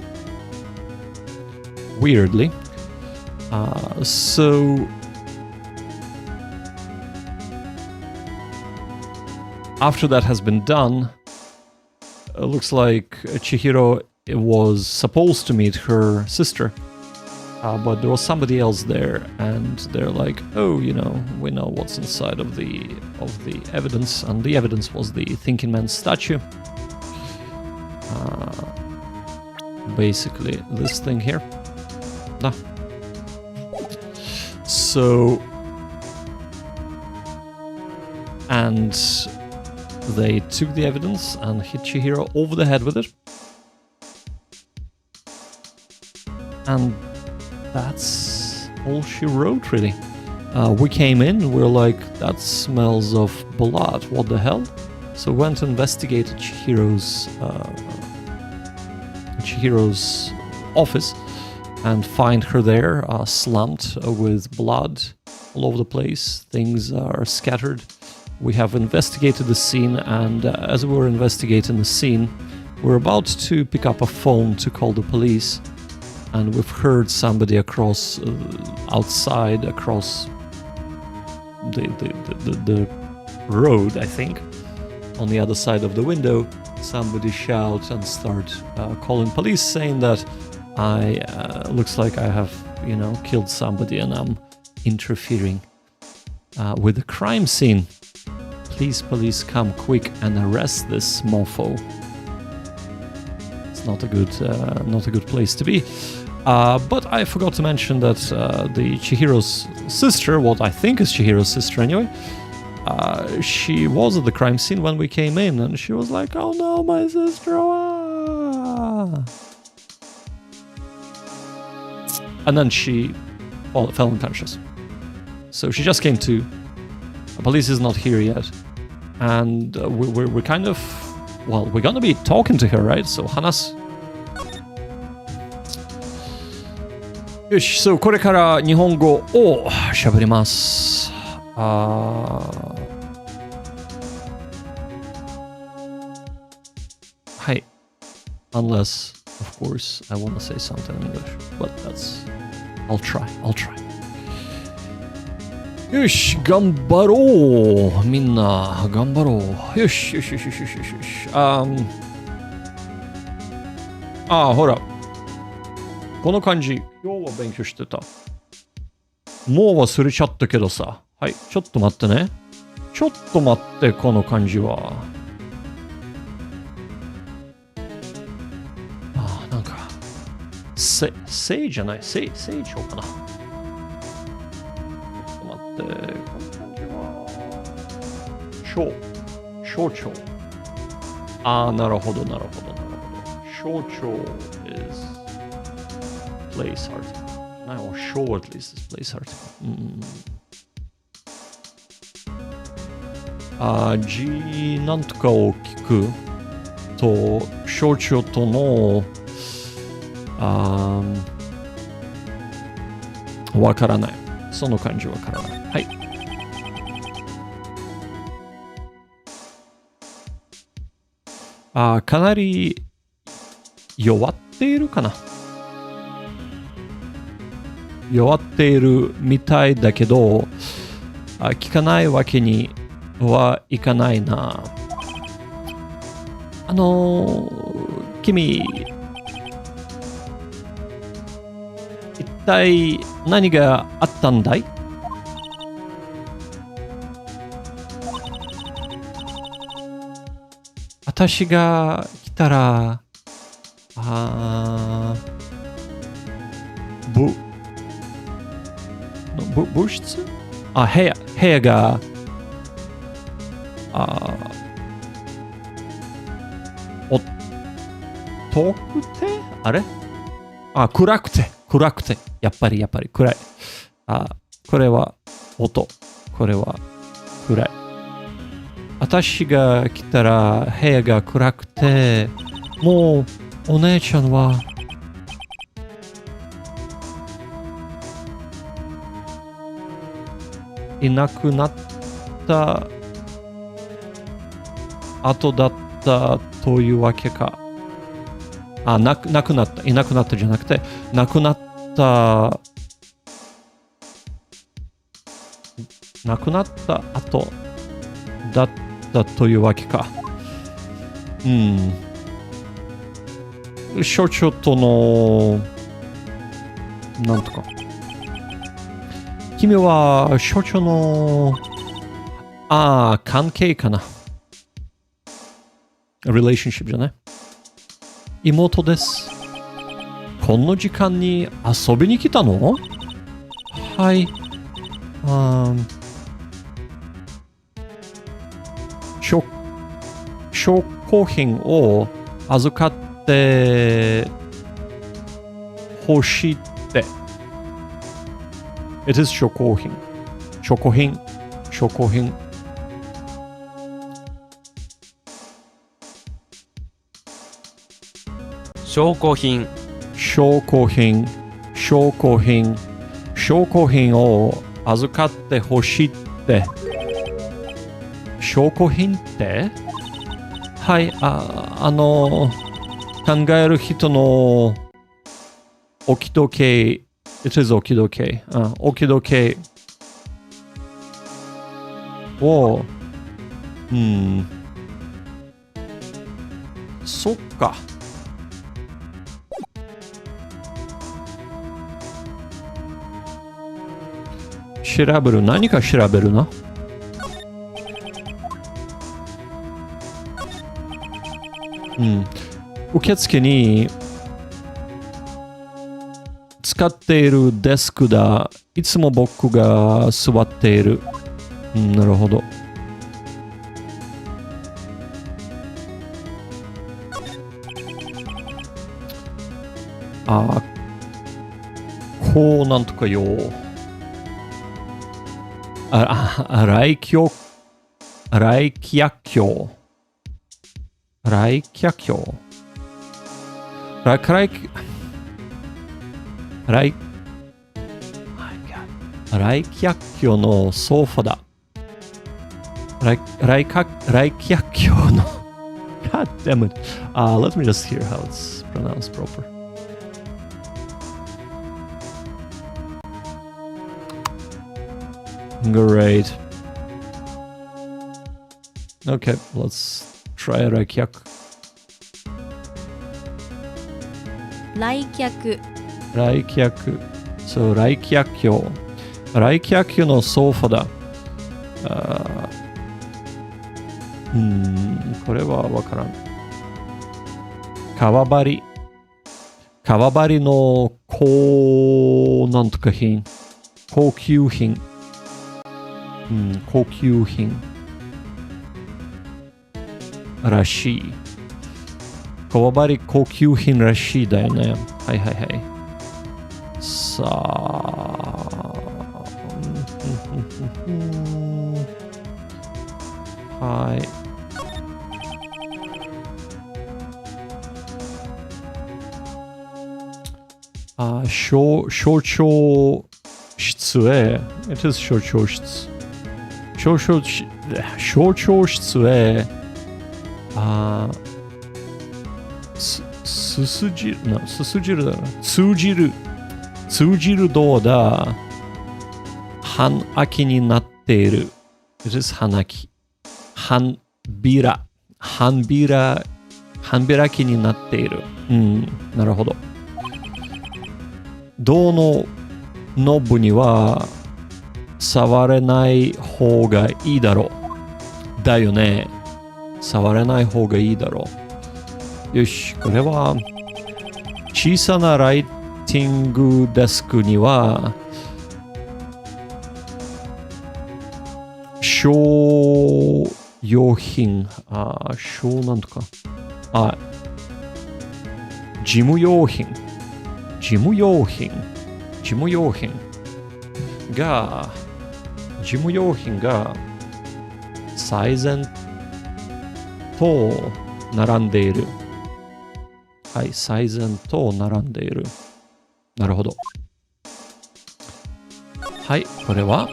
Weirdly. So after that has been done, it looks like Chihiro was supposed to meet her sister, but there was somebody else there, and they're like, oh, you know, we know what's inside of the evidence, and the evidence was the thinking man's statue. Basically this thing here. Nah. So, and they took the evidence and hit Chihiro over the head with it. And that's all she wrote, really. We came in, we're like, that smells of blood, what the hell? So went to investigate Chihiro's office and find her there, slumped with blood all over the place. Things are scattered. We have investigated the scene, and as we were investigating the scene, we're about to pick up a phone to call the police, and we've heard somebody across outside, across the road, I think, on the other side of the window, somebody shout and start calling police, saying that looks like I have, you know, killed somebody and I'm interfering with the crime scene. Please, police, come quick and arrest this mofo. It's not a good place to be. But I forgot to mention that the Chihiro's sister, what I think is Chihiro's sister anyway, she was at the crime scene when we came in, and she was like, "Oh no, my sister!" Ah. And then she fell unconscious. So she just came to. The police is not here yet. And we're kind of, well, we're gonna be talking to her, right? So Hanas. Yoshi, so これから日本語を喋ります。はい。Unless, of course, I want to say something in English, but I'll try. よし、頑張ろう。みんな、頑張ろう。よし。ほら。この漢字、今日は勉強してた。もう忘れちゃったけどさ。はい、ちょっと待ってね。ちょっと待って、この漢字は。なんか、せじゃない、成長かな。この漢字は小腸。なるほど。Shoucho is place article. Or show at least is place article. G なんとかを聞くと、象徴とのわからない。その感じわからない。はい。かなり弱っているかな。弱っているみたいだけど、聞かないわけにはいかないな。君、一体何があったんだい？私が来たら、部室？部屋が、遠くてあれ？暗くて。やっぱり暗い。これは音。これは暗い。私が来たら部屋が暗くて、もうお姉ちゃんはいなくなった後だったというわけか。なくなった。いなくなったじゃなくて、なくなった後だったというわけか。象徴との、なんとか。君は象徴の、関係かな。relationship じゃない？妹です。この時間に遊びに来たの？はい。証拠品を預かって欲しいって。It is 証拠品。証拠品。を預かってほしいって。証拠品って？はい、考える人の置き時計。It is 置き時計。置き時計を、そっか。何か調べるな。受付に使っているデスクだ。いつも僕が座っている。なるほど。こうなんとかよ。来客橋。来客橋のソファだ。来客橋のGod damn it. Let me just hear how it's pronounced proper. Great. Okay, let's try 来客。そう、来客橋。来客橋のソファだ。これはわからん。革張りのなんとか品。高級品。高級品。らしい。こわばり高級品らしいだよね。はいはいはい。さあ。はい。象徴室へ。It is 象徴室。象徴室へ。すすじるだな。通じるどうだ。半開きになっている。It is 半開き。半開きになっている。なるほど。銅のノブには触れない方がいいだろう。だよね。触れない方がいいだろう。よし、これは小さなライティングデスクには小用品、なんとか、事務用品が最前と並んでいる。はい、最前と並んでいる。なるほど。はい、これは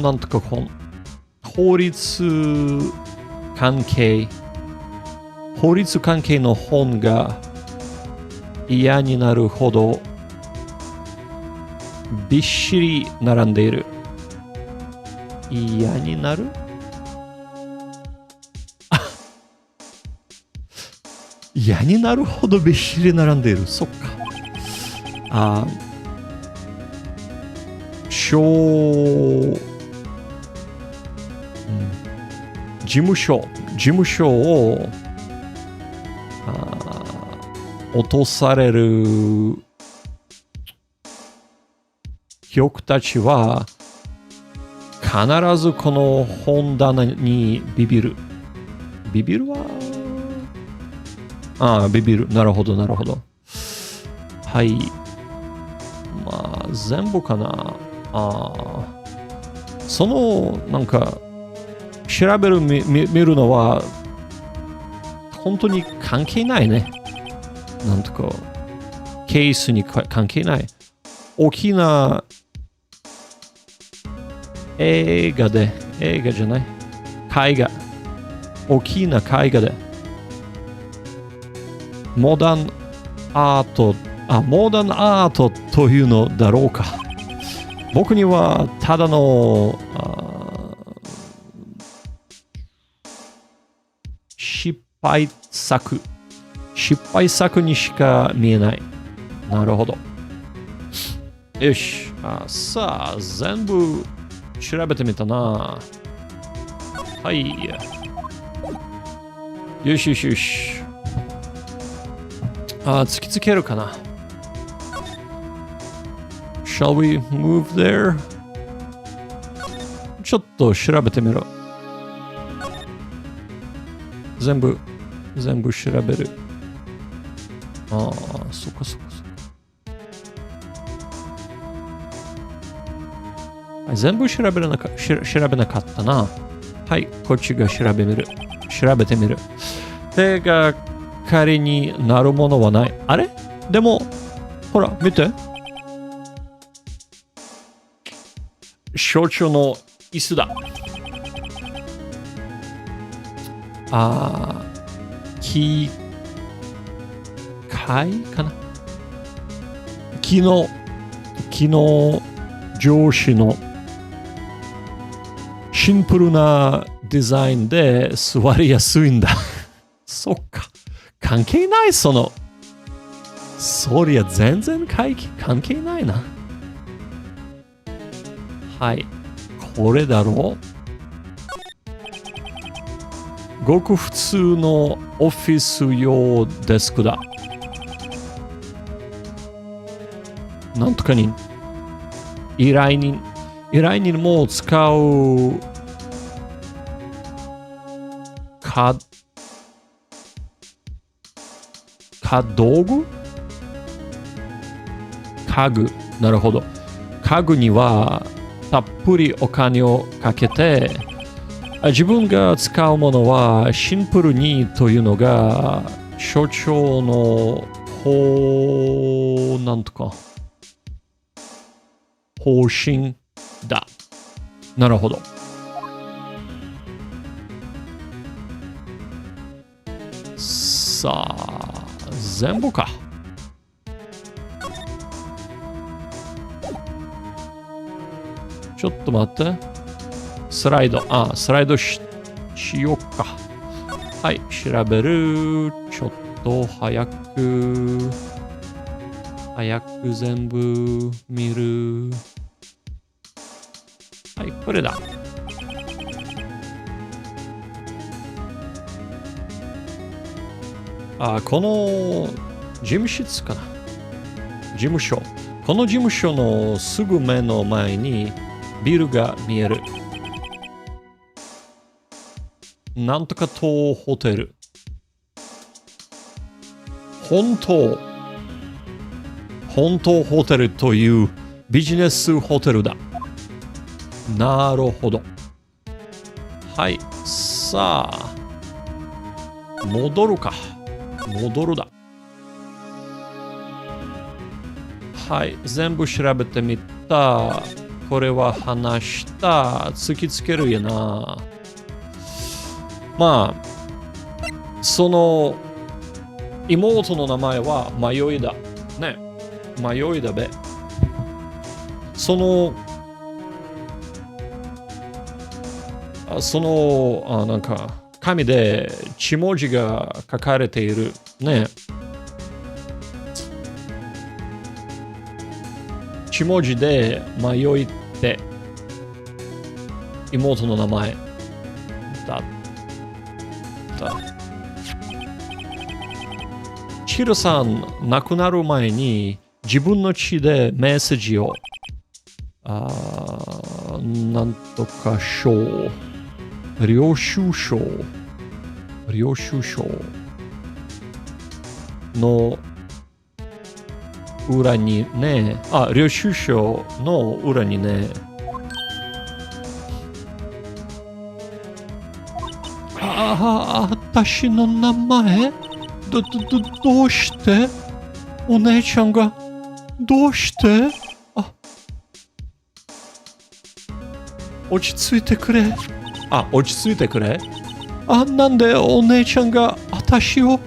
なんとか本。法律関係の本が嫌になるほどびっしり並んでいる。嫌になる？嫌になるほどびっしり並んでいる。そっか。事務所を落とされる客たちは必ずこの本棚にビビる。ビビる。なるほど。はい。まあ、全部かな。その、なんか、調べる、見るのは、本当に関係ないね。なんとか、ケースに関係ない。大きな映画じゃない。大きな絵画で、モダンアートというのだろうか。僕にはただの失敗作にしか見えない。なるほど。よし。さあ、全部調べてみたな。はい。よし。突きつけるかな。Shall we move there? ちょっと調べてみろ。全部調べる。そっか。全部調べなかったな。はい、こっちが調べてみる。手がかりになるものはない。あれ？でも、ほら、見て。象徴の椅子だ。機械かな。機能上司のシンプルなデザインで座りやすいんだ。そっか。関係ない。そりゃ全然関係ないな。はい。これだろう。ごく普通のオフィス用デスクだ。なんとかに依頼人も使う道具家具。なるほど。家具にはたっぷりお金をかけて、自分が使うものはシンプルにというのが所長のなんとか方針だ。なるほど。さあ、全部か。ちょっと待って。スライドしようか。はい、調べる。ちょっと早く全部見る。はい、これだ。この事務室かな。事務所。この事務所のすぐ目の前にビルが見える。なんとか島ホテル。本当ホテルというビジネスホテルだ。なるほど。はい。さあ、戻るだ。はい。全部調べてみた。これは話した。突きつけるやな。まあ、その妹の名前は迷いだ。ね。迷いだべ。そのなんか紙で血文字が書かれているね。血文字で迷いって妹の名前だった。チルさん亡くなる前に自分の血でメッセージをなんとか賞領収書の裏にね、領収書の裏にね、私の名前どうしてお姉ちゃんがどうして落ち着いてくれ。なんでお姉ちゃんが私を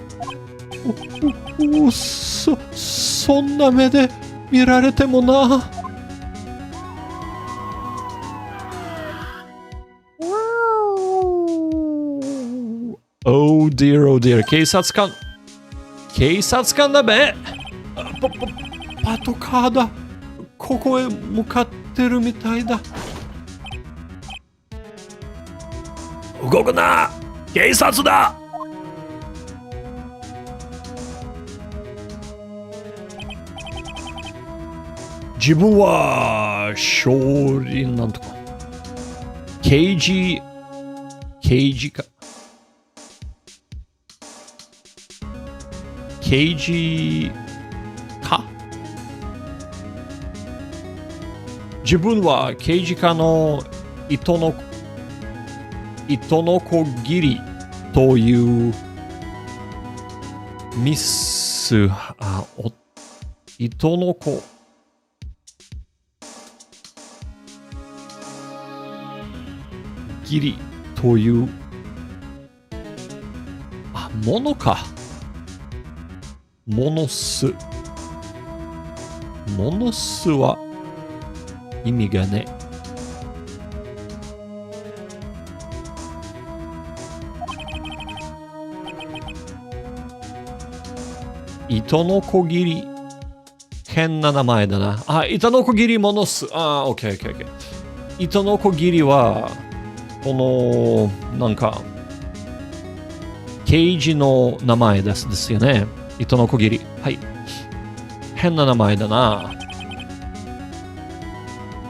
そんな目で見られてもな。Oh dear、警察官だべ。パトカーだ。ここへ向かってるみたいだ。動くな、警察だ。自分は勝利なんとか刑事か自分は刑事課の糸のこぎりというミス糸のこぎりというものか。モノスは意味がね。糸のこぎり。変な名前だな。糸のこぎりモノス。オッケー。糸のこぎりは、この、なんか、刑事の名前ですよね。糸のこぎり。はい。変な名前だな。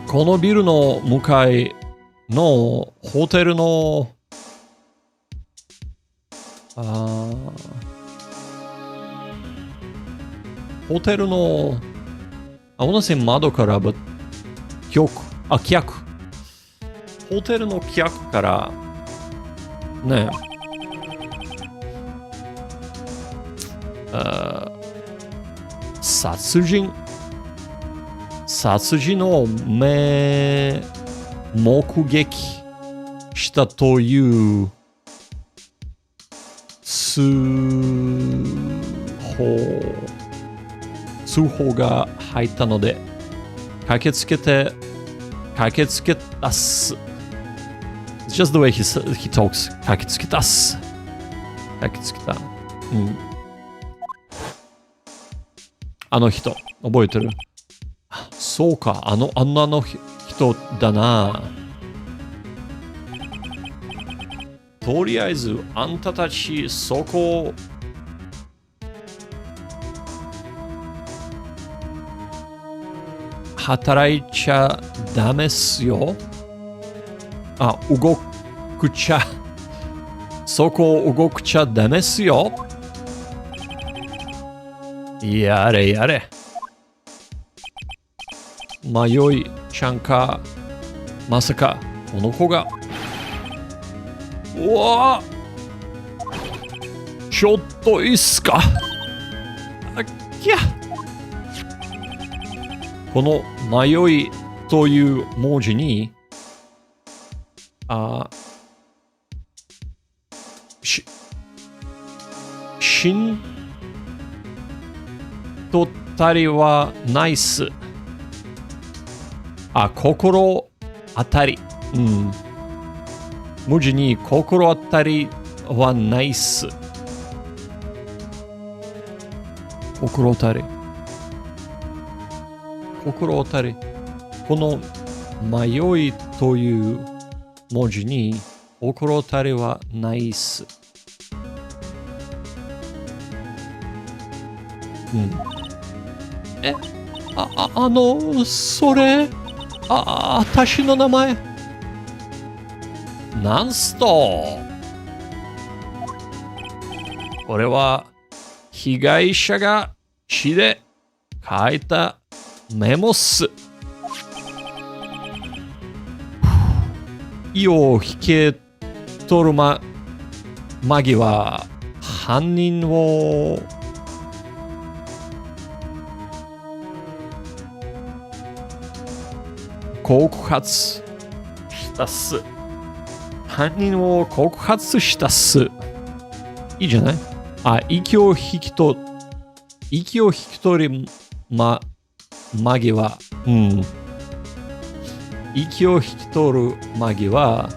このビルの向かいのホテルのホテルの、I wanna say 窓から、but 客。ホテルの客から、ね、殺人を目撃したという通報が入ったので、駆けつけたっす。It's just the way he talks. 駆けつけた。あの人、覚えてる？そうか、あの人だな。とりあえず、あんたたち、そこ、働いちゃダメっすよ。そこ動くちゃダメっすよ。やれ。迷いちゃんか、まさか、この子が。うわちょっといいっすか。この迷いという文字に、しんとたりはないっす。心当たり。文字に心当たりはないっす。心当たり。この迷いという文字に心当たりはないっす。それ、私の名前。なんすと。これは、被害者が血で書いたメモっす。意を引け取る間際、犯人を告発したっす。犯人を告発したっす。いいじゃない？息を引き取り間際。息を引き取る間際、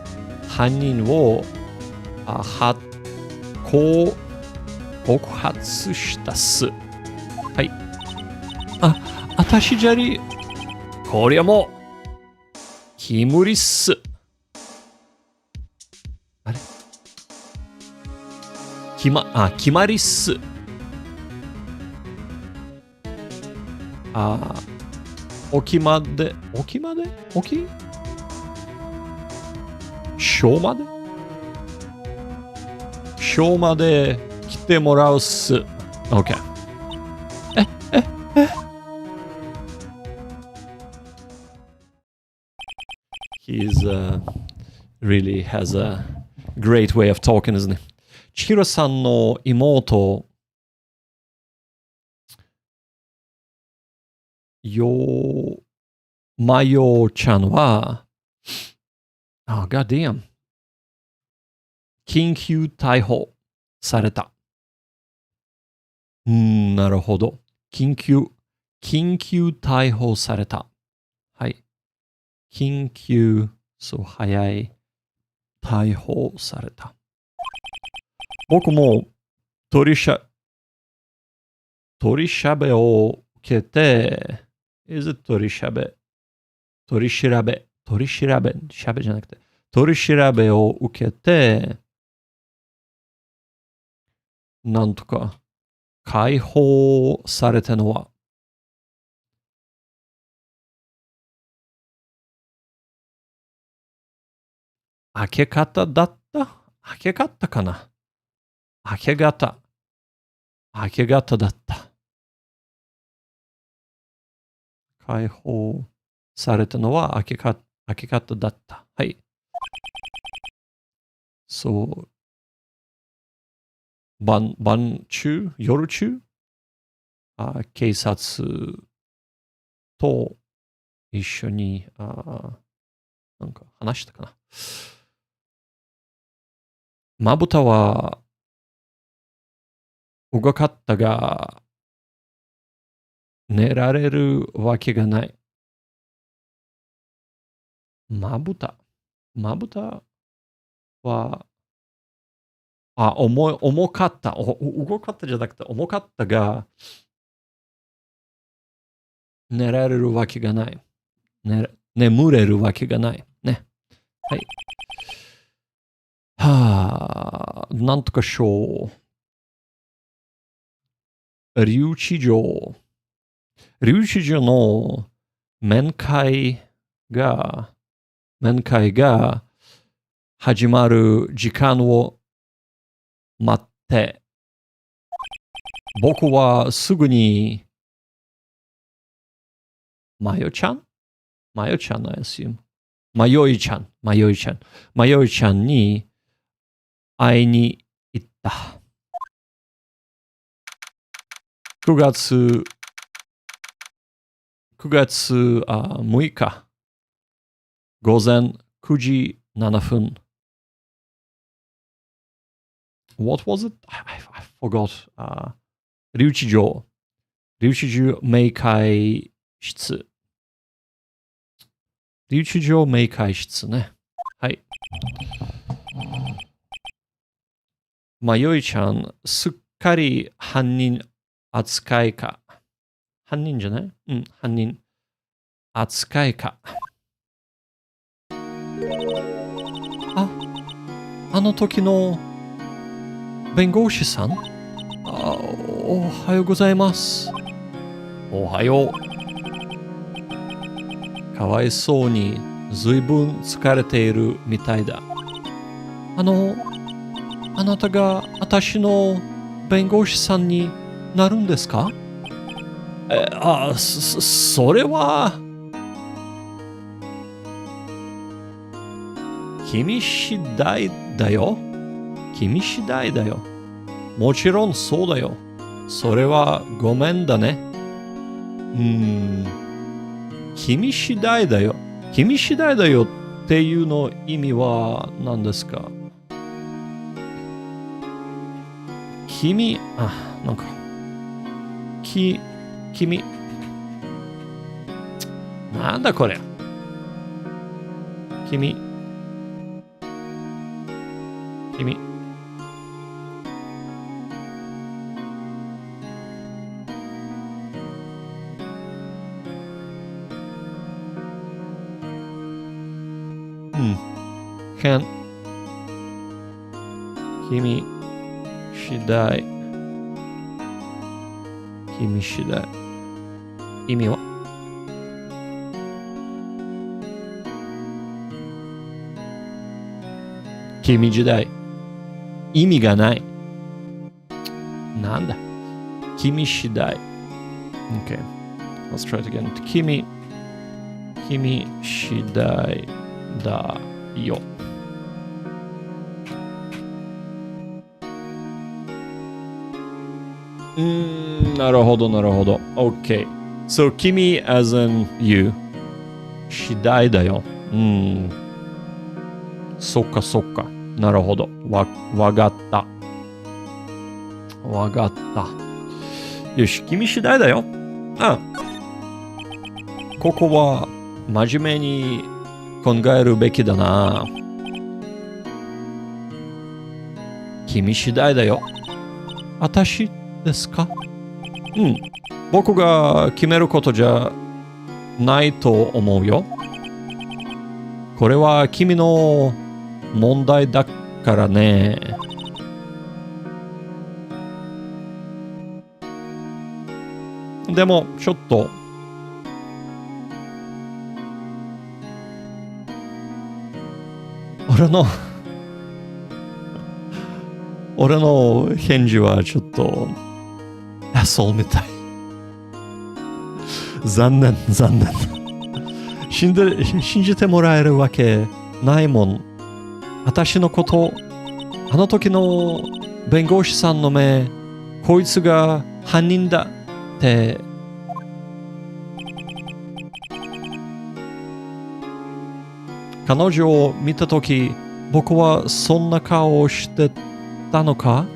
犯人を告発したっす。はい。あたしじゃり、こりゃもう、煙っす。あれ決まりっす。沖まで小まで来てもらうっす。OK。He's really has a great way of talking, isn't he? 千尋さんの妹、マヨちゃんは、God damn。緊急逮捕された。なるほど。緊急逮捕された。はい。早い。逮捕された。僕も取り調べを受けて、取り調べじゃなくて、取り調べを受けて、なんとか解放されたのは、明け方かな。明け方。明け方だった。解放されたのは明け方だった。はい。そう。晩中夜中警察と一緒になんか話したかな。まぶたは動かったが、寝られるわけがない。まぶたは、重かった。動かったじゃなくて、重かったが、寝られるわけがない。眠れるわけがない。ね。はい。なんとかしよう。留置場。留置場の面会が始まる時間を待って、僕はすぐにマヨちゃんのassume。マヨイちゃんに会いに行った。9月6日午前9時7分。What was it? I forgot. 留置場明会室。留置場明会室ね。はい。まよいちゃん、すっかり犯人扱いか。犯人じゃない？うん、犯人扱いか。あの時の弁護士さん？おはようございます。おはよう。かわいそうにずいぶん疲れているみたいだ。あなたが私の弁護士さんになるんですか？それは君次第だよ。もちろんそうだよ。それはごめんだね。君次第だよ。っていうの意味は何ですか？なんか、君、なんだこれ？君。君次第。意味は？君次第。意味がない。なんだ？君次第。Okay. Let's try it again. 君次第だよ。なるほど。Okay. So, 君 as in you. 次第だよ。そっか。なるほど。わかった。よし、君次第だよ。ここは真面目に考えるべきだな。君次第だよ。私ですか？僕が決めることじゃないと思うよ。これは君の問題だからね。でもちょっと俺の返事はちょっと、そうみたい。残念。信じてもらえるわけないもん。私のこと、あの時の弁護士さんの目、こいつが犯人だって。彼女を見たとき、僕はそんな顔をしてたのか？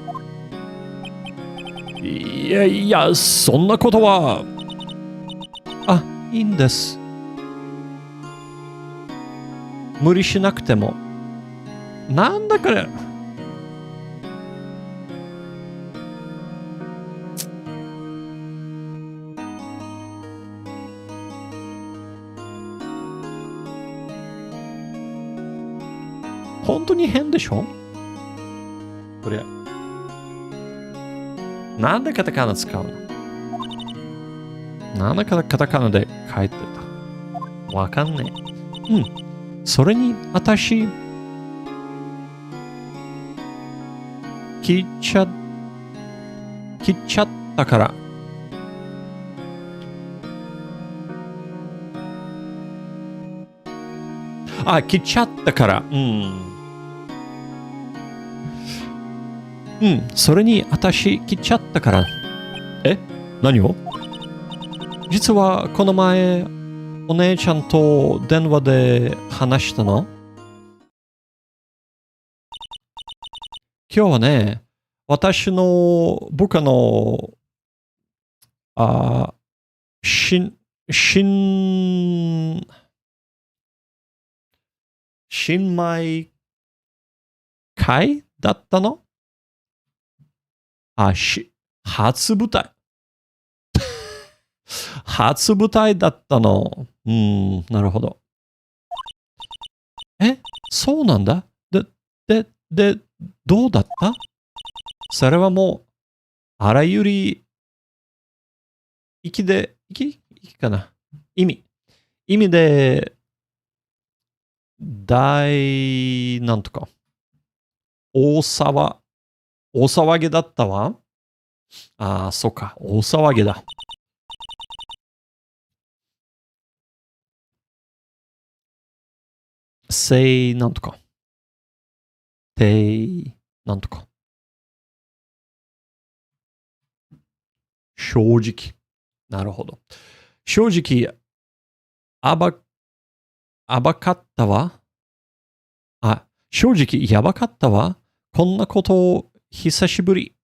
いや、そんなことは。いいんです。無理しなくても。なんだかね。本当に変でしょ？これ。なんでカタカナ使うの？なんでカタカナで書いてた？わかんねえ。それに、私、切っちゃったから。切っちゃったから。それに私切っちゃったから。何を？実はこの前、お姉ちゃんと電話で話したの。今日はね、私の部下の、新米会だったの？初舞台。初舞台だったの。なるほど。そうなんだ。で、どうだった？それはもう、あらゆる息かな。意味で、なんとか。大騒ぎだったわ。そうか。大騒ぎだ。なんとか。なんとか。正直。なるほど。正直、ばかったわ。正直、やばかったわ。こんなことを久しぶり。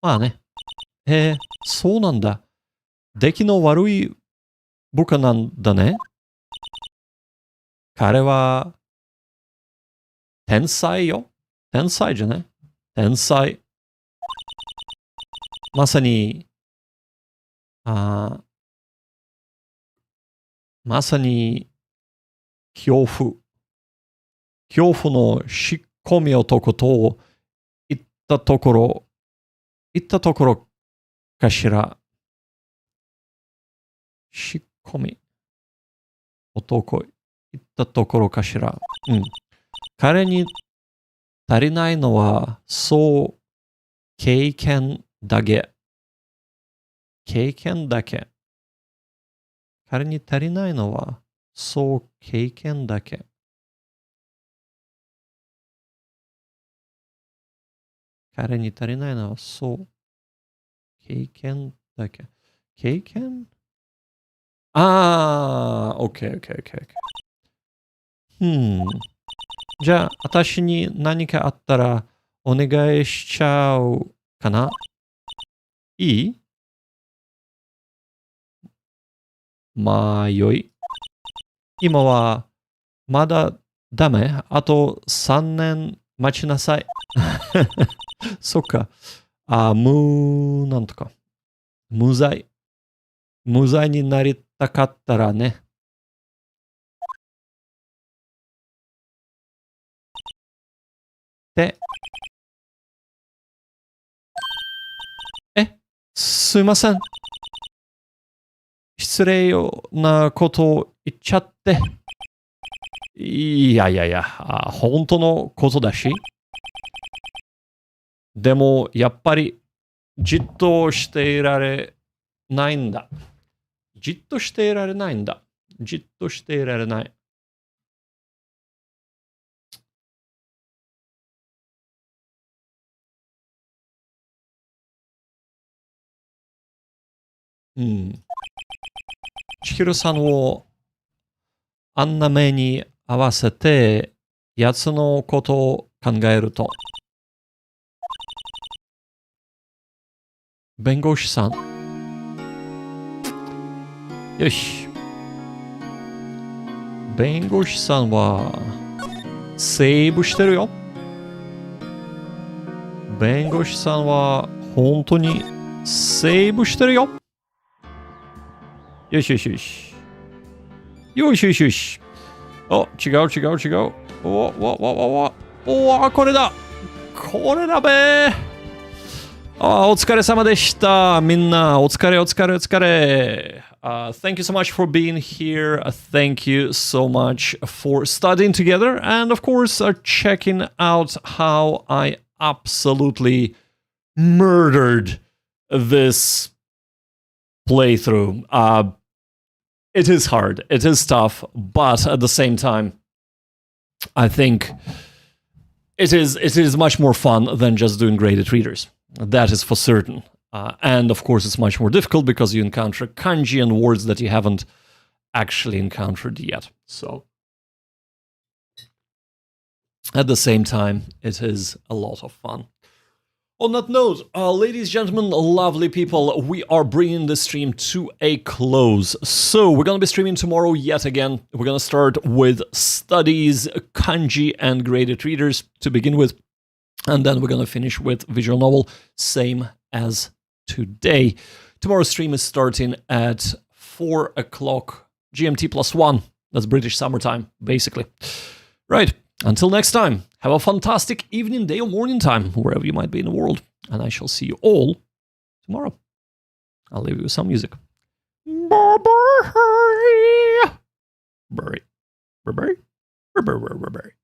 まあね。そうなんだ。出来の悪い部下なんだね。彼は、天才よ。天才じゃない？天才。まさに、まさに、恐怖の仕込み男と言ったところかしら。仕込み男言ったところかしら。彼に足りないのは、経験だけ。経験だけ。彼に足りないのは、経験だけ。彼に足りないのは、経験だけ。経験OK。じゃあ、私に何かあったら、お願いしちゃうかな？いい？迷い。今は、まだダメ？あと3年待ちなさい。そっか。なんとか。無罪になりたかったらね。すいません。失礼なことを言っちゃって。いや、本当のことだし。でも、やっぱり、じっとしていられないんだ。じっとしていられないんだ。じっとしていられない。うん。千尋さんをあんな目に合わせて、やつのことを考えると。弁護士さん。よし。弁護士さんは、セーブしてるよ。弁護士さんは、本当に、セーブしてるよ。よしよしよし。よしよしよし。お、違う違う違う。お、これだ。これだべー。お疲れ様でした。みんな、お疲れお疲れお疲れ。Thank you so much for being here. Thank you so much for studying together. And of course, checking out how I absolutely murdered this playthrough. It is hard, it is tough, but at the same time, I think it is much more fun than just doing graded readers. That is for certain. And of course, it's much more difficult because you encounter kanji and words that you haven't actually encountered yet. So, at the same time, it is a lot of fun. On that note, ladies and gentlemen, lovely people, we are bringing the stream to a close. So we're going to be streaming tomorrow yet again. We're going to start with studies, kanji, and graded readers to begin with. And then we're going to finish with visual novel, same as today. Tomorrow's stream is starting at 4 o'clock GMT +1. That's British summertime, basically. Right. Until next time, have a fantastic evening, day, or morning time, wherever you might be in the world. And I shall see you all tomorrow. I'll leave you with some music. Bye-bye. Bye-bye. Bye-bye. Bye-bye. Bye-bye.